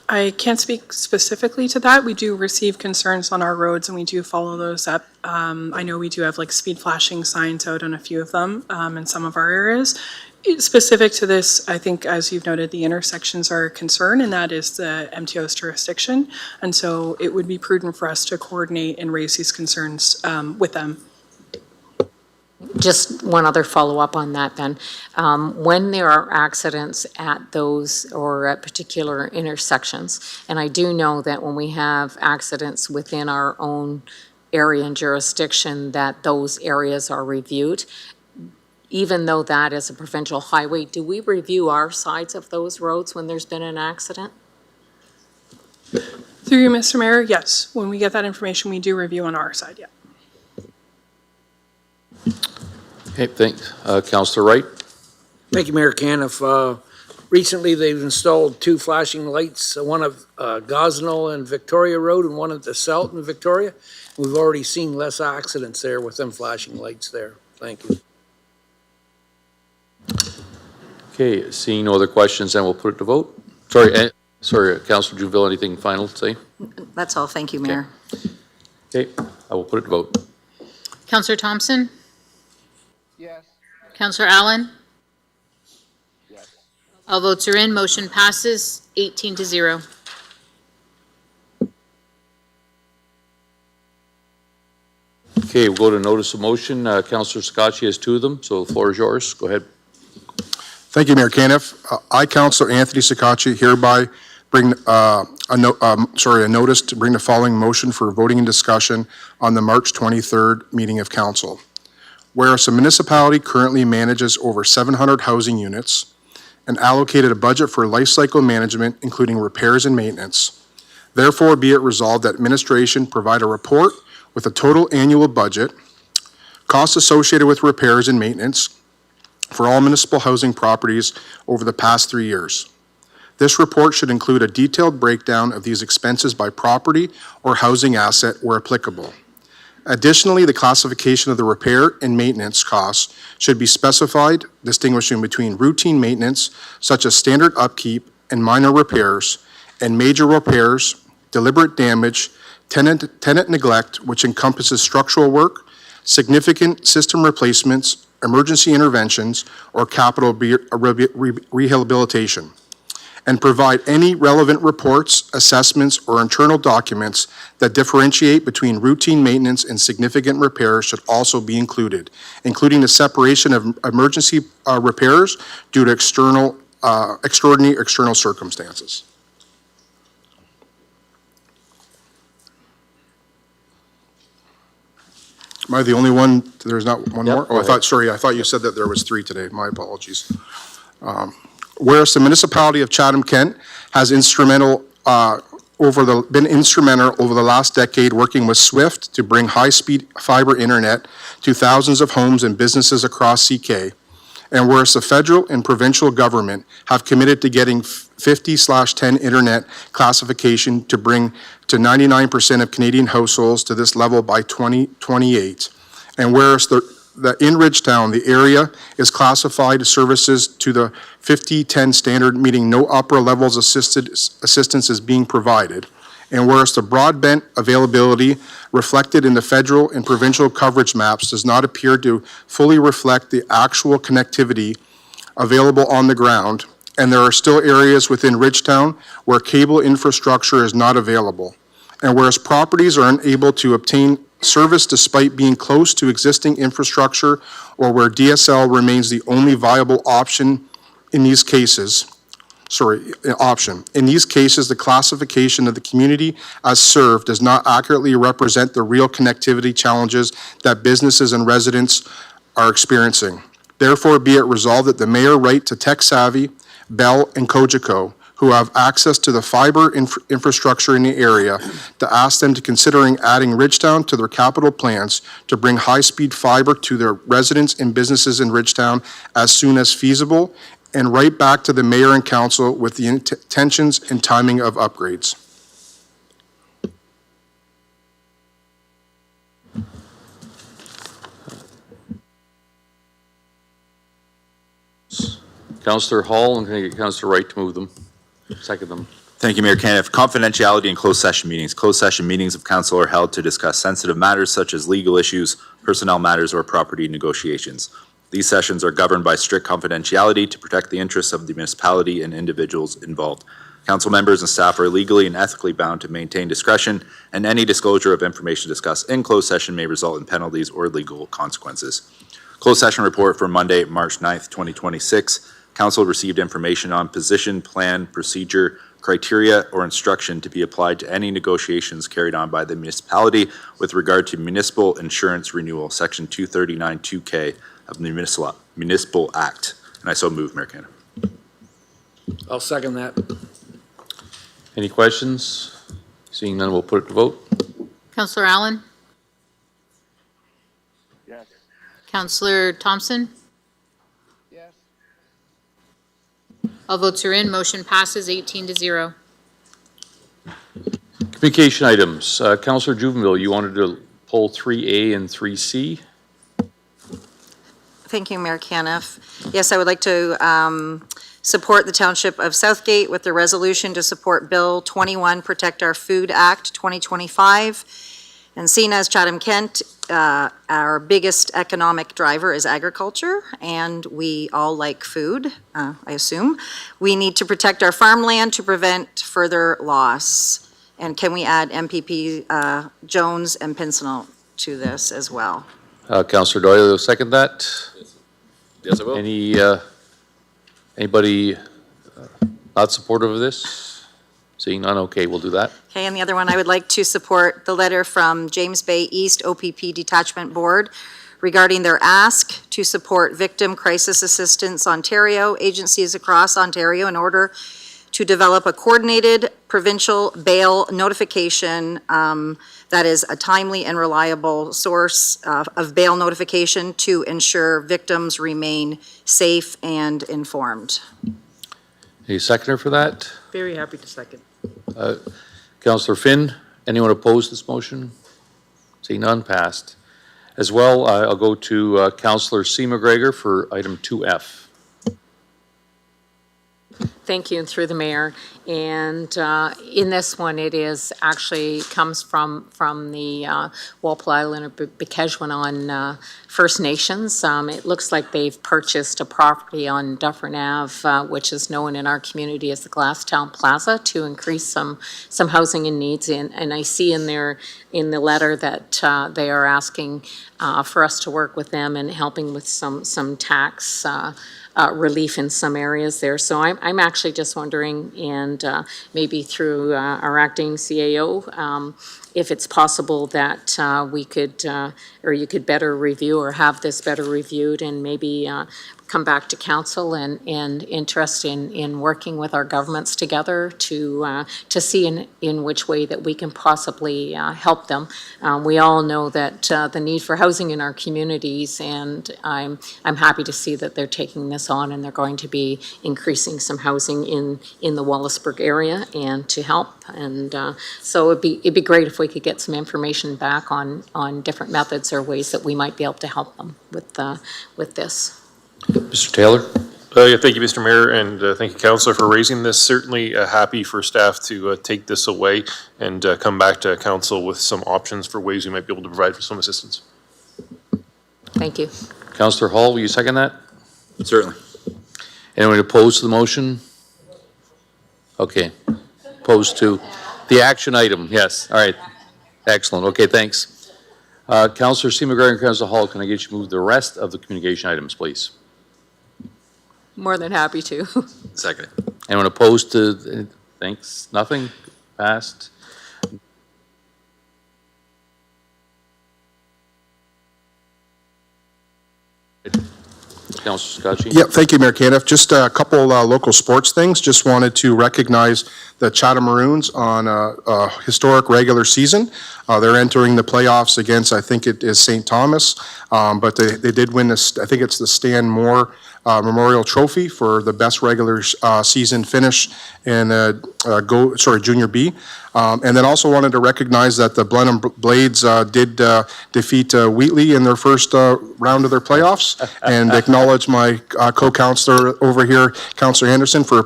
I can't speak specifically to that. We do receive concerns on our roads and we do follow those up. I know we do have like speed flashing signs out on a few of them in some of our areas. Specific to this, I think, as you've noted, the intersections are a concern, and that is the MTO's jurisdiction. And so it would be prudent for us to coordinate and raise these concerns with them.
Just one other follow-up on that then. When there are accidents at those or at particular intersections, and I do know that when we have accidents within our own area and jurisdiction, that those areas are reviewed. Even though that is a provincial highway, do we review our sides of those roads when there's been an accident?
Through you, Mr. Mayor, yes. When we get that information, we do review on our side, yeah.
Okay, thanks. Councillor Wright?
Thank you, Mayor Caniff. Recently, they've installed 2 flashing lights, one of Gosnell and Victoria Road and one at the South in Victoria. We've already seen less accidents there with them flashing lights there. Thank you.
Okay, seeing no other questions, then we'll put it to vote. Sorry, Councillor Jubenville, anything final to say?
That's all. Thank you, Mayor.
Okay, I will put it to vote.
Councillor Thompson?
Yes.
Councillor Allen?
Yes.
All votes are in. Motion passes 18-0.
Okay, we'll go to notice of motion. Councillor Scotchy has 2 of them, so the floor is yours. Go ahead.
Thank you, Mayor Caniff. I, Councillor Anthony Sakatchi, hereby bring a notice to bring the following motion for voting and discussion on the March 23rd meeting of Council. Whereas a municipality currently manages over 700 housing units and allocated a budget for life cycle management, including repairs and maintenance, therefore be it resolved that administration provide a report with a total annual budget, costs associated with repairs and maintenance for all municipal housing properties over the past 3 years. This report should include a detailed breakdown of these expenses by property or housing asset where applicable. Additionally, the classification of the repair and maintenance costs should be specified, distinguishing between routine maintenance, such as standard upkeep and minor repairs, and major repairs, deliberate damage, tenant neglect, which encompasses structural work, significant system replacements, emergency interventions, or capital rehabilitation, and provide any relevant reports, assessments, or internal documents that differentiate between routine maintenance and significant repairs should also be included, including the separation of emergency repairs due to extraordinary external circumstances. Am I the only one? There's not one more? Oh, I thought you said that there was 3 today. My apologies. Whereas the municipality of Chatham-Kent has been instrumental over the last decade working with SWIFT to bring high-speed fiber internet to thousands of homes and businesses across CK, and whereas the federal and provincial government have committed to getting 50/10 internet classification to bring to 99% of Canadian households to this level by 2028, and whereas in Ridgetown, the area is classified services to the 50/10 standard, meaning no upper levels assistance is being provided. And whereas the broadband availability reflected in the federal and provincial coverage maps does not appear to fully reflect the actual connectivity available on the ground, and there are still areas within Ridgetown where cable infrastructure is not available. And whereas properties are unable to obtain service despite being close to existing infrastructure, or where DSL remains the only viable option in these cases, In these cases, the classification of the community as served does not accurately represent the real connectivity challenges that businesses and residents are experiencing. Therefore, be it resolved that the mayor write to Tech Savvy, Bell, and Cogeco, who have access to the fiber infrastructure in the area, to ask them to considering adding Ridgetown to their capital plans to bring high-speed fiber to their residents and businesses in Ridgetown as soon as feasible, and write back to the mayor and council with the intentions and timing of upgrades.
Councillor Hall, and can I get Councillor Wright to move them? Second them.
Thank you, Mayor Caniff. Confidentiality in closed session meetings. Closed session meetings of council are held to discuss sensitive matters such as legal issues, personnel matters, or property negotiations. These sessions are governed by strict confidentiality to protect the interests of the municipality and individuals involved. Council members and staff are legally and ethically bound to maintain discretion, and any disclosure of information discussed in closed session may result in penalties or legal consequences. Closed session report for Monday, March 9th, 2026. Council received information on position, plan, procedure, criteria, or instruction to be applied to any negotiations carried on by the municipality with regard to municipal insurance renewal, Section 239(2)K of the Municipal Act. And I so move, Mayor Cannon.
I'll second that.
Any questions? Seeing none, we'll put it to vote.
Councillor Allen?
Yes.
Councillor Thompson?
Yes.
All votes are in. Motion passes 18-0.
Communication items. Councillor Juvenville, you wanted to pull 3A and 3C?
Thank you, Mayor Caniff. Yes, I would like to support the Township of Southgate with the resolution to support Bill 21, Protect Our Food Act 2025. And seen as Chatham-Kent, our biggest economic driver is agriculture, and we all like food, I assume. We need to protect our farmland to prevent further loss. And can we add MPP Jones and Pincinel to this as well?
Councillor Doyle, will second that?
Yes, I will.
Anybody not supportive of this? Seeing none, okay, we'll do that.
Okay, and the other one, I would like to support the letter from James Bay East OPP Detachment Board regarding their ask to support Victim Crisis Assistance Ontario, agencies across Ontario in order to develop a coordinated provincial bail notification that is a timely and reliable source of bail notification to ensure victims remain safe and informed.
Any seconder for that?
Very happy to second.
Councillor Finn, anyone opposed this motion? Seeing none, passed. As well, I'll go to Councillor C. McGregor for item 2F.
Thank you, and through the mayor. And in this one, it is actually comes from the Walpole Island or Bikeshwanon First Nations. It looks like they've purchased a property on Dufferin Ave, which is known in our community as the Glasstown Plaza, to increase some housing and needs. And I see in the letter that they are asking for us to work with them and helping with some tax relief in some areas there. So I'm actually just wondering, and maybe through our acting CAO, if it's possible that we could, or you could better review or have this better reviewed and maybe come back to council and interest in working with our governments together to see in which way that we can possibly help them. We all know that the need for housing in our communities, and I'm happy to see that they're taking this on and they're going to be increasing some housing in the Wallaceburg area and to help. And so it'd be great if we could get some information back on different methods or ways that we might be able to help them with this.
Mr. Taylor?
Yeah, thank you, Mr. Mayor, and thank you, Councillor, for raising this. Certainly happy for staff to take this away and come back to Council with some options for ways we might be able to provide for some assistance.
Thank you.
Councillor Hall, will you second that?
Certainly.
Anyone opposed to the motion? Okay. Opposed to the action item, yes. All right. Excellent. Okay, thanks. Councillor C. McGregor and Councillor Hall, can I get you to move the rest of the communication items, please?
More than happy to.
Second.
Anyone opposed to, thanks, nothing, passed. Councillor Scotchy?
Yeah, thank you, Mayor Caniff. Just a couple local sports things. Just wanted to recognize the Chatham Maroons on a historic regular season. They're entering the playoffs against, I think it is St. Thomas, but they did win this, I think it's the Stan Moore Memorial Trophy for the best regular season finish in Junior B. And then also wanted to recognize that the Blenheim Blades did defeat Wheatley in their first round of their playoffs, and acknowledge my co-councillor over here, Councillor Henderson, for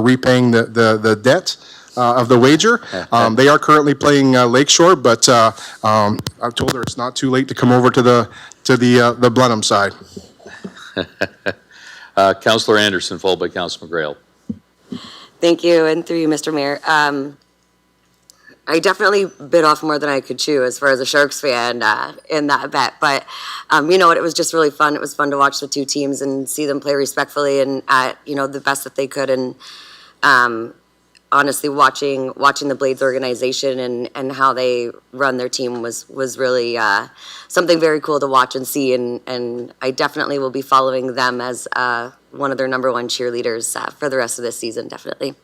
repaying the debt of the wager. They are currently playing Lakeshore, but I've told her it's not too late to come over to the Blenheim side.
Councillor Anderson, followed by Councillor McGrail.
Thank you, and through you, Mr. Mayor. I definitely bit off more than I could chew as far as a Sharks fan in that bet, but you know what, it was just really fun. It was fun to watch the two teams and see them play respectfully and at, you know, the best that they could. And honestly, watching the Blades organization and how they run their team was really something very cool to watch and see. And I definitely will be following them as one of their #1 cheerleaders for the rest of this season, definitely.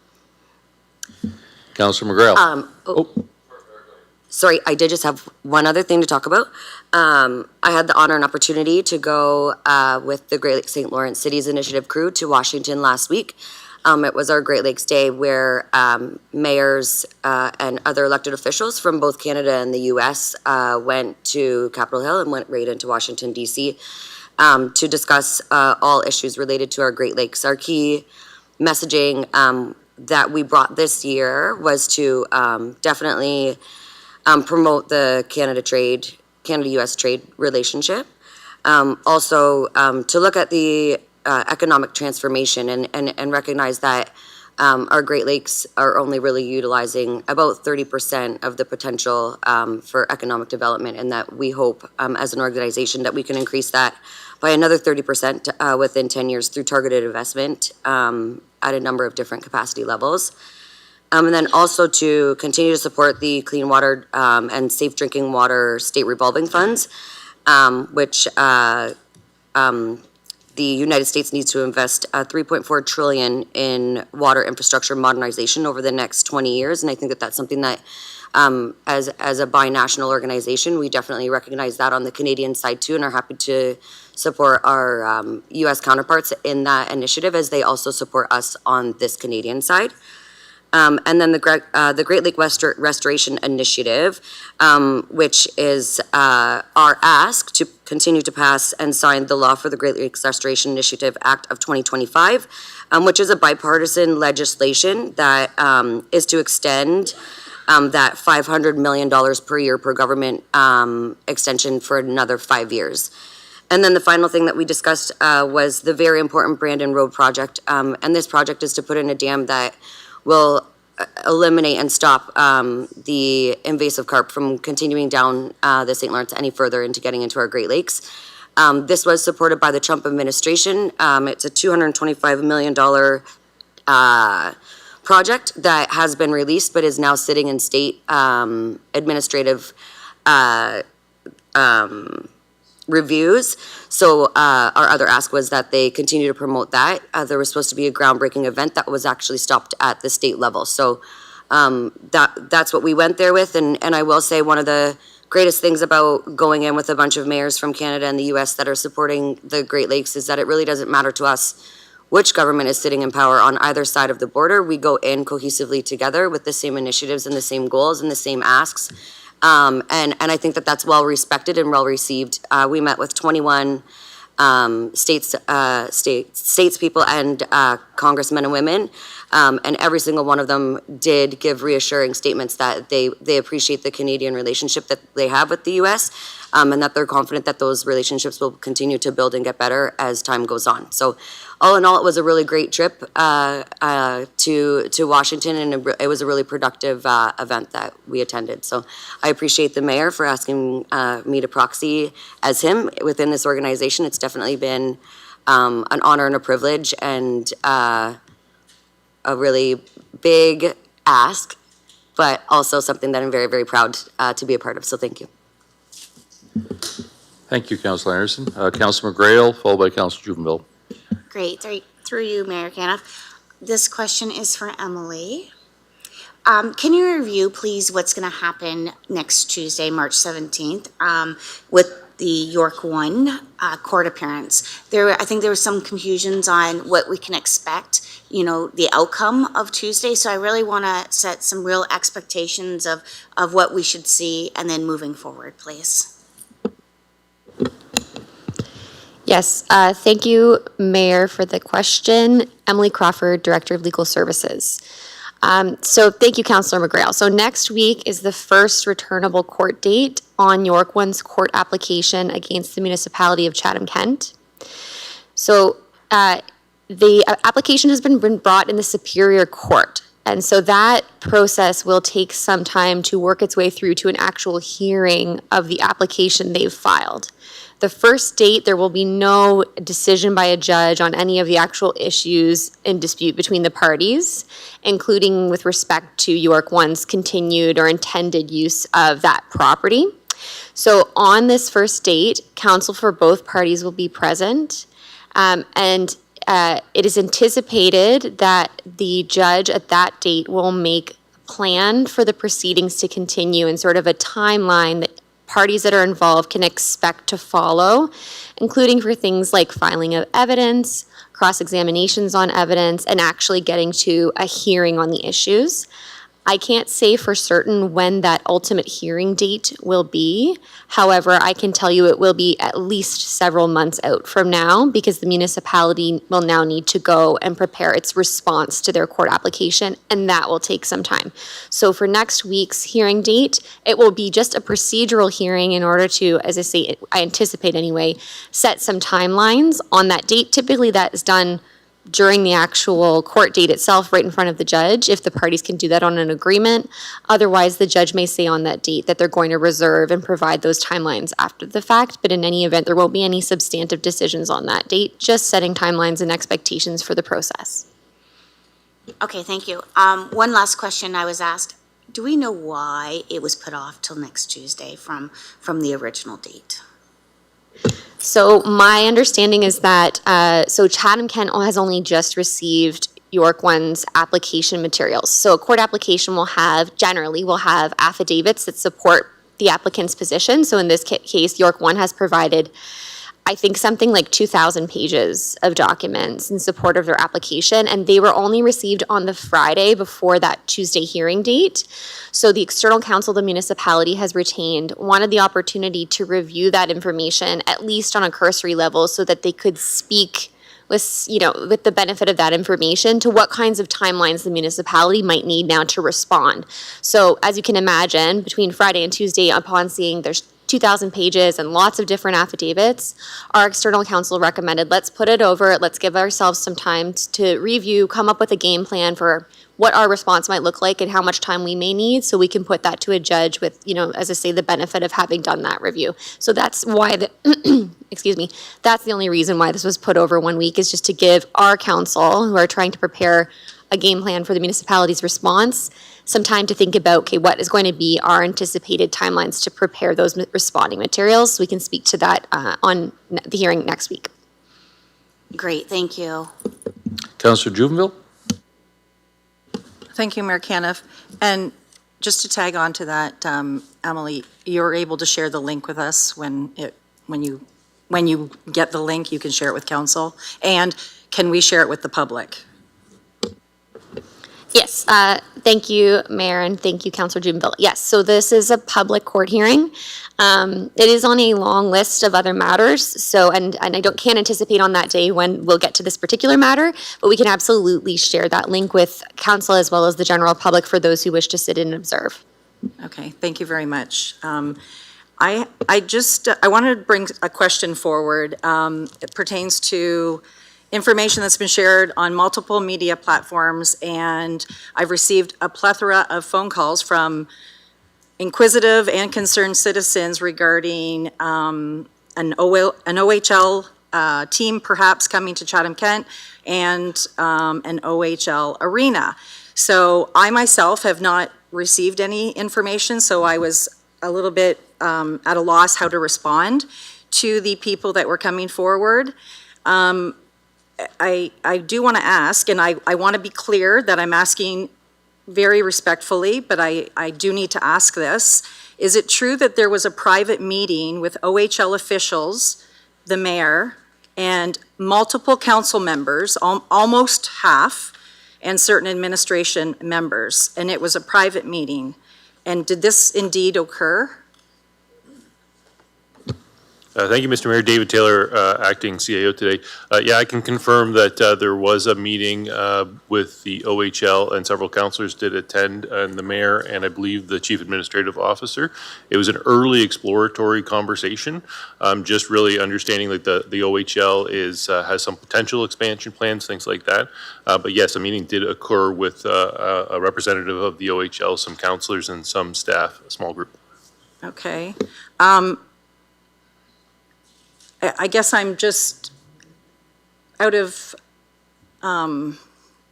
Councillor McGrail.
Sorry, I did just have one other thing to talk about. I had the honor and opportunity to go with the Great Lakes St. Lawrence Cities Initiative crew to Washington last week. It was our Great Lakes Day where mayors and other elected officials from both Canada and the U.S. Went to Capitol Hill and went right into Washington, D.C. To discuss all issues related to our Great Lakes. Our key messaging that we brought this year was to definitely promote the Canada-U.S. trade relationship. Also, to look at the economic transformation and recognize that our Great Lakes are only really utilizing about 30% of the potential for economic development, and that we hope as an organization that we can increase that by another 30% within 10 years through targeted investment at a number of different capacity levels. And then also to continue to support the Clean Water and Safe Drinking Water State Revolving Funds, which the United States needs to invest $3.4 trillion in water infrastructure modernization over the next 20 years. And I think that that's something that as a binational organization. We definitely recognize that on the Canadian side too, and are happy to support our U.S. counterparts in that initiative as they also support us on this Canadian side. And then the Great Lake Restoration Initiative, which is our ask to continue to pass and sign the law for the Great Lakes Restoration Initiative Act of 2025, which is a bipartisan legislation that is to extend that $500 million per year per government extension for another 5 years. And then the final thing that we discussed was the very important Brandon Road project. And this project is to put in a dam that will eliminate and stop the invasive carp from continuing down the St. Lawrence any further into getting into our Great Lakes. This was supported by the Trump administration. It's a $225 million project that has been released but is now sitting in state administrative reviews. So our other ask was that they continue to promote that. There was supposed to be a groundbreaking event that was actually stopped at the state level. So that's what we went there with. And I will say one of the greatest things about going in with a bunch of mayors from Canada and the US that are supporting the Great Lakes is that it really doesn't matter to us which government is sitting in power on either side of the border. We go in cohesively together with the same initiatives and the same goals and the same asks. And I think that that's well respected and well received. We met with 21 states people and congressmen and women, and every single one of them did give reassuring statements that they appreciate the Canadian relationship that they have with the U.S. And that they're confident that those relationships will continue to build and get better as time goes on. So all in all, it was a really great trip to Washington, and it was a really productive event that we attended. So I appreciate the mayor for asking me to proxy as him within this organization. It's definitely been an honor and a privilege, and a really big ask, but also something that I'm very, very proud to be a part of. So thank you.
Thank you, Councillor Anderson. Councillor McGrail, followed by Councillor Jubenville.
Great. Through you, Mayor Caniff. This question is for Emily. Can you review, please, what's going to happen next Tuesday, March 17th, with the York 1 court appearance? I think there was some confusions on what we can expect, the outcome of Tuesday. So I really want to set some real expectations of what we should see and then moving forward, please.
Yes, thank you, Mayor, for the question. Emily Crawford, Director of Legal Services. So thank you, Councillor McGrail. So next week is the first returnable court date on York 1's court application against the municipality of Chatham-Kent. So the application has been brought in the Superior Court. And so that process will take some time to work its way through to an actual hearing of the application they've filed. The first date, there will be no decision by a judge on any of the actual issues in dispute between the parties, including with respect to York 1's continued or intended use of that property. So on this first date, counsel for both parties will be present, and it is anticipated that the judge at that date will make a plan for the proceedings to continue and sort of a timeline that parties that are involved can expect to follow, including for things like filing of evidence, cross-examinations on evidence, and actually getting to a hearing on the issues. I can't say for certain when that ultimate hearing date will be. However, I can tell you it will be at least several months out from now because the municipality will now need to go and prepare its response to their court application, and that will take some time. So for next week's hearing date, it will be just a procedural hearing in order to, as I say, I anticipate anyway, set some timelines on that date. Typically that is done during the actual court date itself, right in front of the judge, if the parties can do that on an agreement. Otherwise, the judge may say on that date that they're going to reserve and provide those timelines after the fact. But in any event, there won't be any substantive decisions on that date, just setting timelines and expectations for the process.
Okay, thank you. One last question I was asked. Do we know why it was put off till next Tuesday from the original date?
So my understanding is that, so Chatham-Kent has only just received York 1's application materials. So a court application generally will have affidavits that support the applicant's position. So in this case, York 1 has provided, I think, something like 2,000 pages of documents in support of their application, and they were only received on the Friday before that Tuesday hearing date. So the external counsel of the municipality has retained, wanted the opportunity to review that information, at least on a cursory level, so that they could speak with, with the benefit of that information to what kinds of timelines the municipality might need now to respond. So as you can imagine, between Friday and Tuesday, upon seeing there's 2,000 pages and lots of different affidavits, our external counsel recommended, let's put it over, let's give ourselves some time to review, come up with a game plan for what our response might look like and how much time we may need, so we can put that to a judge with, as I say, the benefit of having done that review. So that's why excuse me, that's the only reason why this was put over 1 week, is just to give our council, who are trying to prepare a game plan for the municipality's response, some time to think about, okay, what is going to be our anticipated timelines to prepare those responding materials, so we can speak to that on the hearing next week.
Great, thank you.
Councillor Juvenville?
Thank you, Mayor Caniff. And just to tag on to that, Emily, you're able to share the link with us when you get the link, you can share it with council. And can we share it with the public?
Yes, thank you, Mayor, and thank you, Councillor Jubenville. Yes, so this is a public court hearing. It is on a long list of other matters, so, and I can't anticipate on that day when we'll get to this particular matter, but we can absolutely share that link with council as well as the general public for those who wish to sit in and observe.
Okay, thank you very much. I wanted to bring a question forward. It pertains to information that's been shared on multiple media platforms, and I've received a plethora of phone calls from inquisitive and concerned citizens regarding an OHL team perhaps coming to Chatham-Kent and an OHL arena. So I myself have not received any information, so I was a little bit at a loss how to respond to the people that were coming forward. I do want to ask, and I want to be clear that I'm asking very respectfully, but I do need to ask this. Is it true that there was a private meeting with OHL officials, the mayor, and multiple council members, almost half, and certain administration members, and it was a private meeting? And did this indeed occur?
Thank you, Mr. Mayor. David Taylor, acting CAO today. Yeah, I can confirm that there was a meeting with the OHL, and several councillors did attend, and the mayor, and I believe the chief administrative officer. It was an early exploratory conversation, just really understanding that the OHL has some potential expansion plans, things like that. But yes, a meeting did occur with a representative of the OHL, some councillors, and some staff, a small group.
Okay. I guess I'm just out of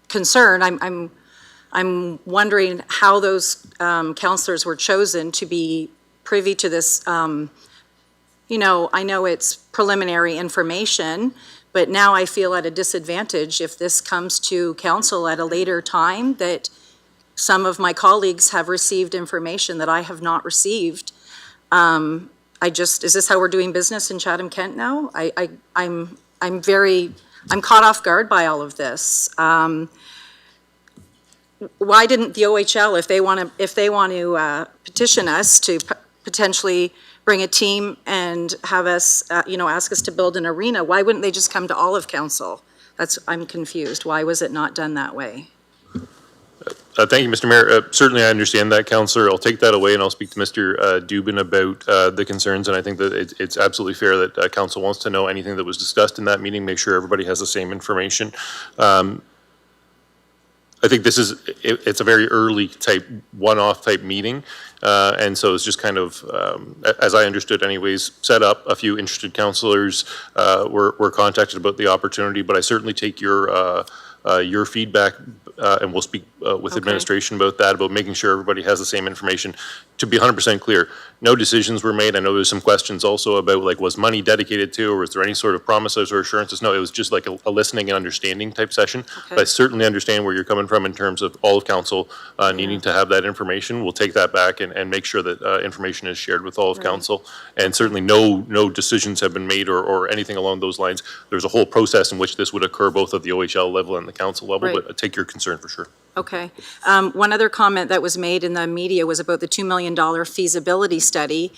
concern. I'm wondering how those councillors were chosen to be privy to this. I know it's preliminary information, but now I feel at a disadvantage if this comes to council at a later time, that some of my colleagues have received information that I have not received. Is this how we're doing business in Chatham-Kent now? I'm caught off guard by all of this. Why didn't the OHL, if they want to petition us to potentially bring a team and have us, ask us to build an arena, why wouldn't they just come to all of council? I'm confused. Why was it not done that way?
Thank you, Mr. Mayor. Certainly, I understand that, Councillor. I'll take that away, and I'll speak to Mr. Dubin about the concerns. And I think that it's absolutely fair that Council wants to know anything that was discussed in that meeting, make sure everybody has the same information. I think it's a very early type, one-off type meeting. And so it's just kind of, as I understood anyways, set up. A few interested councillors were contacted about the opportunity, but I certainly take your feedback and we'll speak with administration about that, about making sure everybody has the same information. To be 100% clear, no decisions were made. I know there's some questions also about, like, was money dedicated to, or was there any sort of promises or assurances? No, it was just like a listening and understanding type session. But I certainly understand where you're coming from in terms of all of council needing to have that information. We'll take that back and make sure that information is shared with all of council. And certainly no decisions have been made or anything along those lines. There's a whole process in which this would occur both at the OHL level and the council level,
Right.
but I take your concern for sure.
Okay. One other comment that was made in the media was about the $2 million feasibility study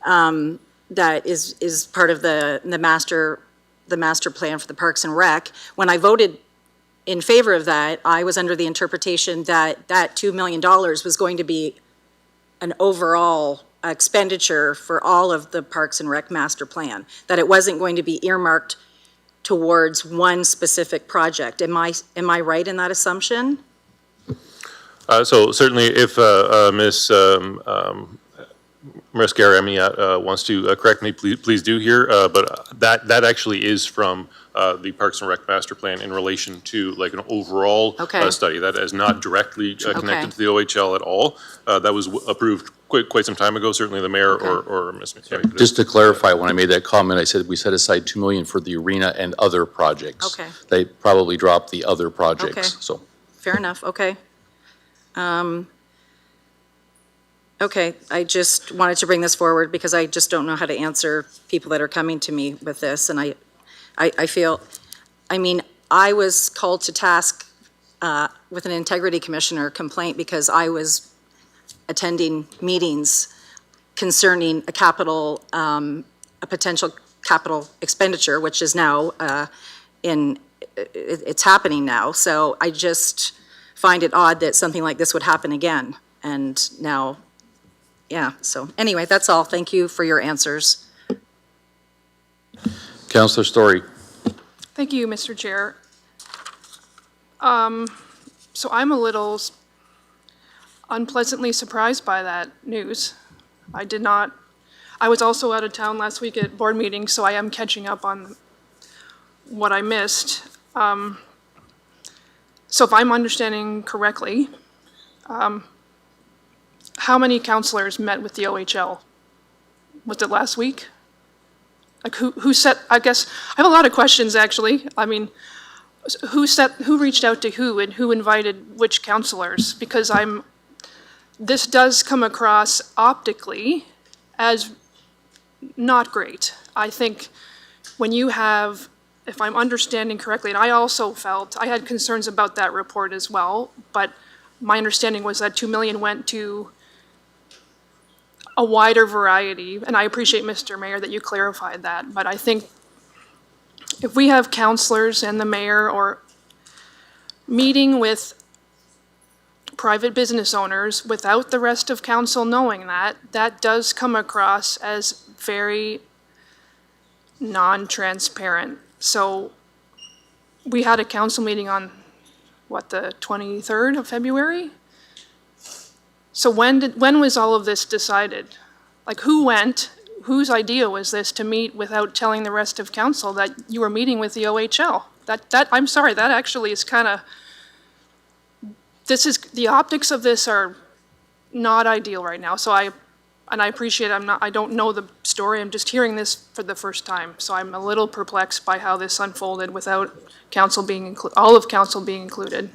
that is part of the master plan for the Parks and Rec. When I voted in favor of that, I was under the interpretation that that $2 million was going to be an overall expenditure for all of the Parks and Rec master plan, that it wasn't going to be earmarked towards one specific project. Am I right in that assumption?
So certainly if Ms. Mariska Remy wants to correct me, please do here. But that actually is from the Parks and Rec master plan in relation to like an overall study. That is not directly connected to the OHL at all. That was approved quite some time ago, certainly the mayor or Ms. McCary.
Just to clarify, when I made that comment, I said we set aside $2 million for the arena and other projects.
Okay.
They probably dropped the other projects,
Okay.
so.
Fair enough, okay. Okay, I just wanted to bring this forward because I just don't know how to answer people that are coming to me with this, and I feel, I mean, I was called to task with an integrity commissioner complaint because I was attending meetings concerning a potential capital expenditure, which is now it's happening now. So I just find it odd that something like this would happen again. And now, yeah, so anyway, that's all. Thank you for your answers.
Councillor Story.
Thank you, Mr. Chair. So I'm a little unpleasantly surprised by that news. I was also out of town last week at board meetings, so I am catching up on what I missed. So if I'm understanding correctly, how many councillors met with the OHL? Was it last week? Like who set, I guess, I have a lot of questions actually. I mean, who reached out to who and who invited which councillors? Because this does come across optically as not great. I think when you have, if I'm understanding correctly, and I also felt, I had concerns about that report as well, but my understanding was that 2 million went to a wider variety, and I appreciate, Mr. Mayor, that you clarified that, but I think if we have councillors and the mayor or meeting with private business owners without the rest of council knowing that, that does come across as very non-transparent. So we had a council meeting on, what, the 23rd of February? So when was all of this decided? Like who went, whose idea was this to meet without telling the rest of council that you were meeting with the OHL? I'm sorry, that actually is kind of, the optics of this are not ideal right now. So I appreciate, I don't know the story, I'm just hearing this for the first time. So I'm a little perplexed by how this unfolded without council being all of council being included.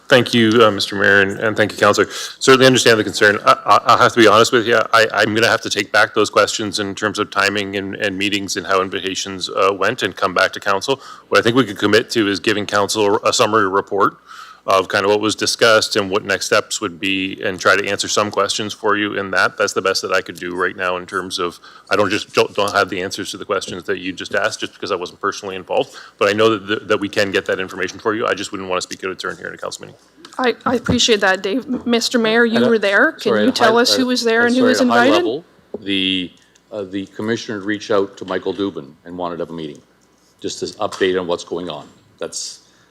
Thank you, Mr. Mayor, and thank you, Councillor. Certainly understand the concern. I'll have to be honest with you. I'm going to have to take back those questions in terms of timing and meetings and how invitations went and come back to Council. What I think we could commit to is giving Council a summary report of kind of what was discussed and what next steps would be, and try to answer some questions for you in that. That's the best that I could do right now in terms of, I don't have the answers to the questions that you just asked just because I wasn't personally involved, but I know that we can get that information for you. I just wouldn't want to speak out of turn here in a council meeting.
I appreciate that, Dave. Mr. Mayor, you were there. Can you tell us who was there and who was
At a high
invited?
level, the commissioner reached out to Michael Dubin and wanted to have a meeting, just to update on what's going on.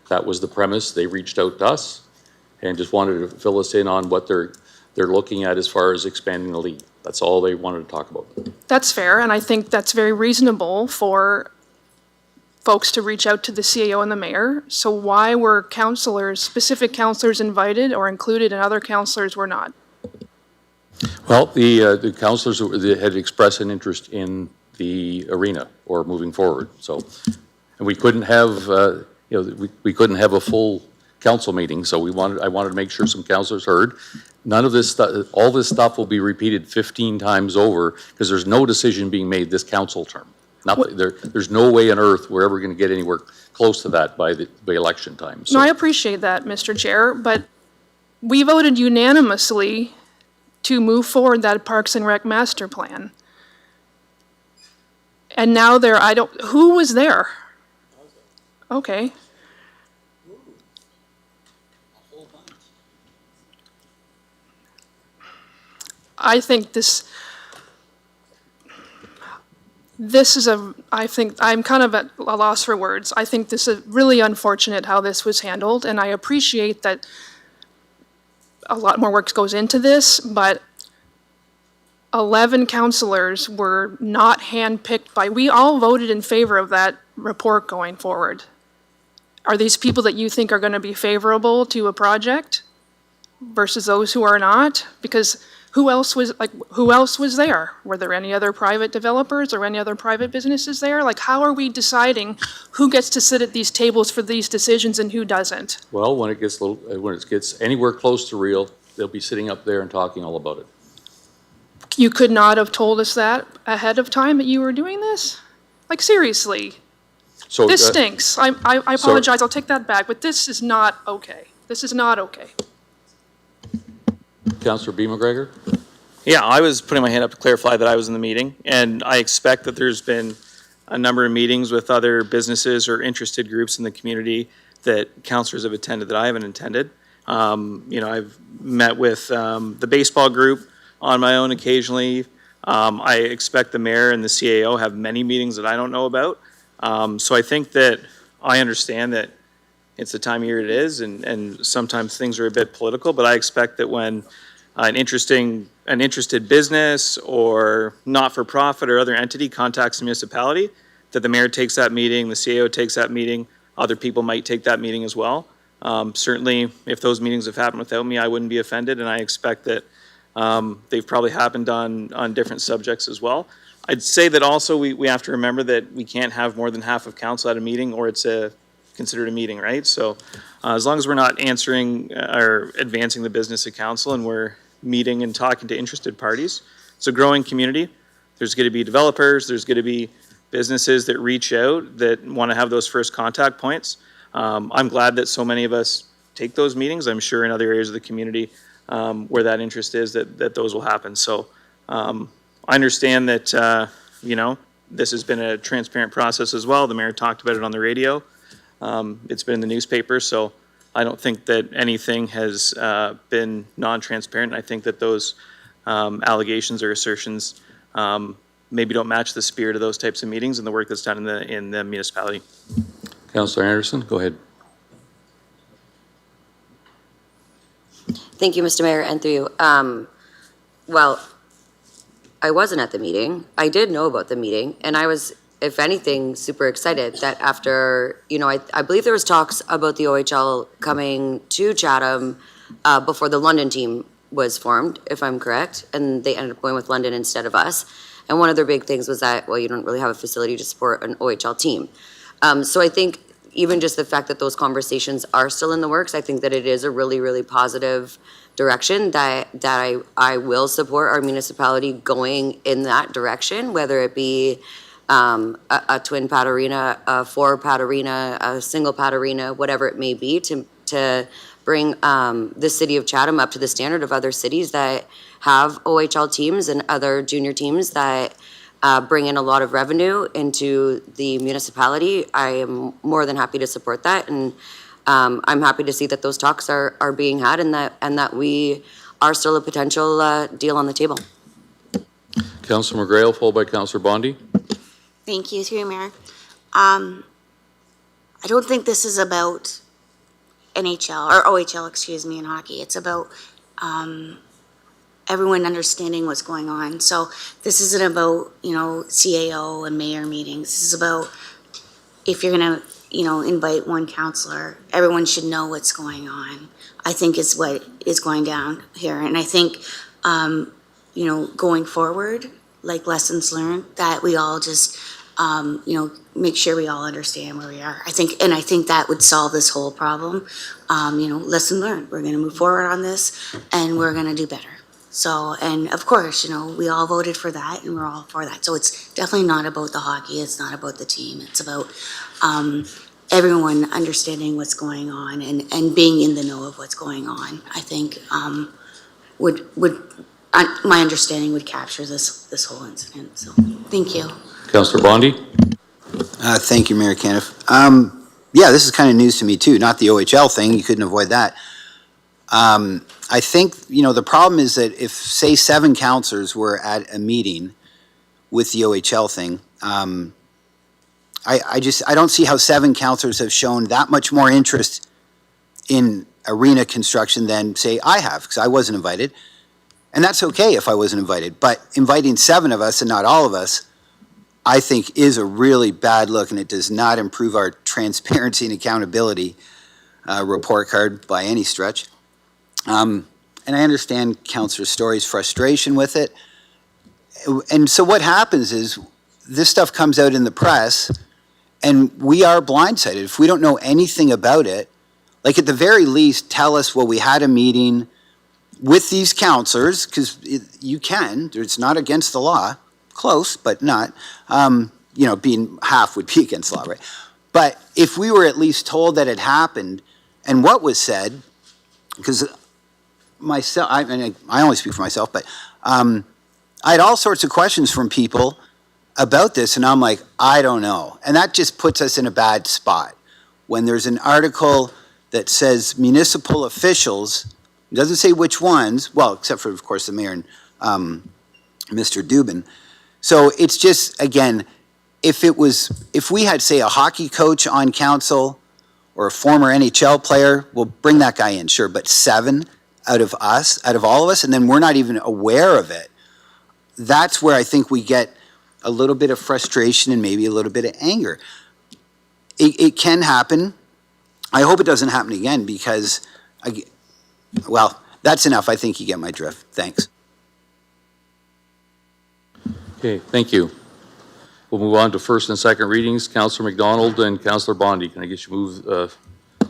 That was the premise. They reached out to us and just wanted to fill us in on what they're looking at as far as expanding the league. That's all they wanted to talk about.
That's fair, and I think that's very reasonable for folks to reach out to the CAO and the mayor. So why were counselors, specific counselors invited or included and other counselors were not?
Well, the councilors had expressed an interest in the arena or moving forward, so, and we couldn't have, we couldn't have a full council meeting, so I wanted to make sure some councilors heard. None of this stuff, all this stuff will be repeated 15 times over, because there's no decision being made this council term. There's no way on earth we're ever going to get anywhere close to that by election time. So.
No, I appreciate that, Mr. Chair, but we voted unanimously to move forward that Parks and Rec master plan. And now who was there? Okay. I think this is I think I'm kind of at a loss for words. I think this is really unfortunate how this was handled, and I appreciate that a lot more work goes into this, but 11 counselors were not handpicked we all voted in favor of that report going forward. Are these people that you think are going to be favorable to a project versus those who are not? Because who else was there? Were there any other private developers or any other private businesses there? Like, how are we deciding who gets to sit at these tables for these decisions and who doesn't?
Well, when it gets anywhere close to real, they'll be sitting up there and talking all about it.
You could not have told us that ahead of time that you were doing this? Like, seriously.
So,
this stinks. I apologize, I'll take that back, but this is not okay. This is not okay.
Councillor B. McGregor?
Yeah, I was putting my hand up to clarify that I was in the meeting, and I expect that there's been a number of meetings with other businesses or interested groups in the community that councillors have attended that I haven't attended. I've met with the baseball group on my own occasionally. I expect the mayor and the CAO have many meetings that I don't know about. So I think that I understand that it's the time of year it is, and sometimes things are a bit political, but I expect that when an interested business or not-for-profit or other entity contacts the municipality, that the mayor takes that meeting, the CAO takes that meeting, other people might take that meeting as well. Certainly, if those meetings have happened without me, I wouldn't be offended, and I expect that they've probably happened on different subjects as well. I'd say that also we have to remember that we can't have more than half of council at a meeting, or it's considered a meeting, right? So as long as we're not answering or advancing the business of council and we're meeting and talking to interested parties, it's a growing community. There's going to be developers, there's going to be businesses that reach out that want to have those first contact points. I'm glad that so many of us take those meetings. I'm sure in other areas of the community where that interest is, that those will happen. So I understand that, this has been a transparent process as well. The mayor talked about it on the radio. It's been in the newspaper, so I don't think that anything has been non-transparent. I think that those allegations or assertions maybe don't match the spirit of those types of meetings and the work that's done in the municipality.
Councillor Anderson, go ahead.
Thank you, Mr. Mayor, and through you. Well, I wasn't at the meeting. I did know about the meeting, and I was, if anything, super excited that after, I believe there was talks about the OHL coming to Chatham before the London team was formed, if I'm correct, and they ended up going with London instead of us. And one of their big things was that, well, you don't really have a facility to support an OHL team. So I think even just the fact that those conversations are still in the works, I think that it is a really, really positive direction that I will support our municipality going in that direction, whether it be a twin pad arena, a 4-pad arena, a single pad arena, whatever it may be, to bring the city of Chatham up to the standard of other cities that have OHL teams and other junior teams that bring in a lot of revenue into the municipality. I am more than happy to support that, and I'm happy to see that those talks are being had and that we are still a potential deal on the table.
Councillor McGrail, followed by Councillor Bondi.
Thank you, through you, Mayor. I don't think this is about NHL, or OHL, excuse me, in hockey. It's about everyone understanding what's going on. So this isn't about, CAO and mayor meetings. This is about if you're gonna, invite one counselor, everyone should know what's going on, I think is what is going down here. And I think, going forward, like lessons learned, that we all just, make sure we all understand where we are. I think that would solve this whole problem. Lesson learned, we're gonna move forward on this and we're gonna do better. So, and of course, we all voted for that and we're all for that. So it's definitely not about the hockey, it's not about the team, it's about everyone understanding what's going on and being in the know of what's going on. I think my understanding would capture this whole incident. So, thank you.
Councillor Bondi?
Thank you, Mayor Caniff. Yeah, this is kind of news to me too, not the OHL thing, you couldn't avoid that. I think, the problem is that if, say, 7 councillors were at a meeting with the OHL thing, I don't see how 7 councillors have shown that much more interest in arena construction than, say, I have, because I wasn't invited. And that's okay if I wasn't invited, but inviting 7 of us and not all of us, I think is a really bad look, and it does not improve our transparency and accountability report card by any stretch. And I understand Councillor Story's frustration with it. And so what happens is this stuff comes out in the press and we are blindsided. If we don't know anything about it, like at the very least, tell us, well, we had a meeting with these councillors, because you can, it's not against the law, close, but not, being half would be against the law, right? But if we were at least told that it happened and what was said, because myself, I only speak for myself, but I had all sorts of questions from people about this, and I'm like, I don't know. And that just puts us in a bad spot. When there's an article that says municipal officials, it doesn't say which ones, well, except for, of course, the mayor and Mr. Dubin. So it's just, again, if we had, say, a hockey coach on council or a former NHL player, we'll bring that guy in, sure, but 7 out of us, out of all of us, and then we're not even aware of it, that's where I think we get a little bit of frustration and maybe a little bit of anger. It can happen. I hope it doesn't happen again because, well, that's enough. I think you get my drift. Thanks.
Okay, thank you. We'll move on to first and second readings. Councillor McDonald and Councillor Bondi, can I get you to move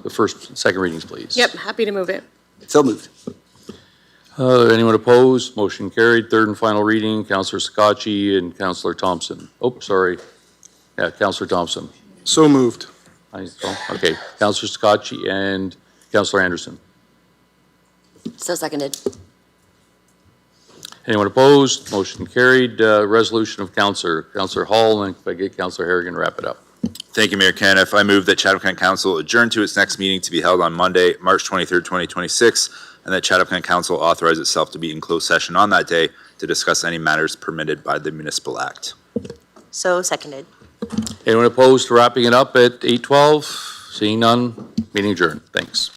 the first and second readings, please?
Yep, happy to move it.
So moved.
Anyone opposed? Motion carried. Third and final reading, Councillor Scotchy and Councillor Thompson. Oh, sorry. Yeah, Councillor Thompson.
So moved.
Okay, Councillor Scotchy and Councillor Anderson.
So seconded.
Anyone opposed? Motion carried. Resolution of Councillor Hall, and if I get Councillor Harrigan, wrap it up.
Thank you, Mayor Caniff. I move that Chatham-Kent Council adjourn to its next meeting to be held on Monday, March 23rd, 2026, and that Chatham-Kent Council authorize itself to be in closed session on that day to discuss any matters permitted by the Municipal Act.
So seconded.
Anyone opposed to wrapping it up at 8:12? Seeing none, meeting adjourned. Thanks.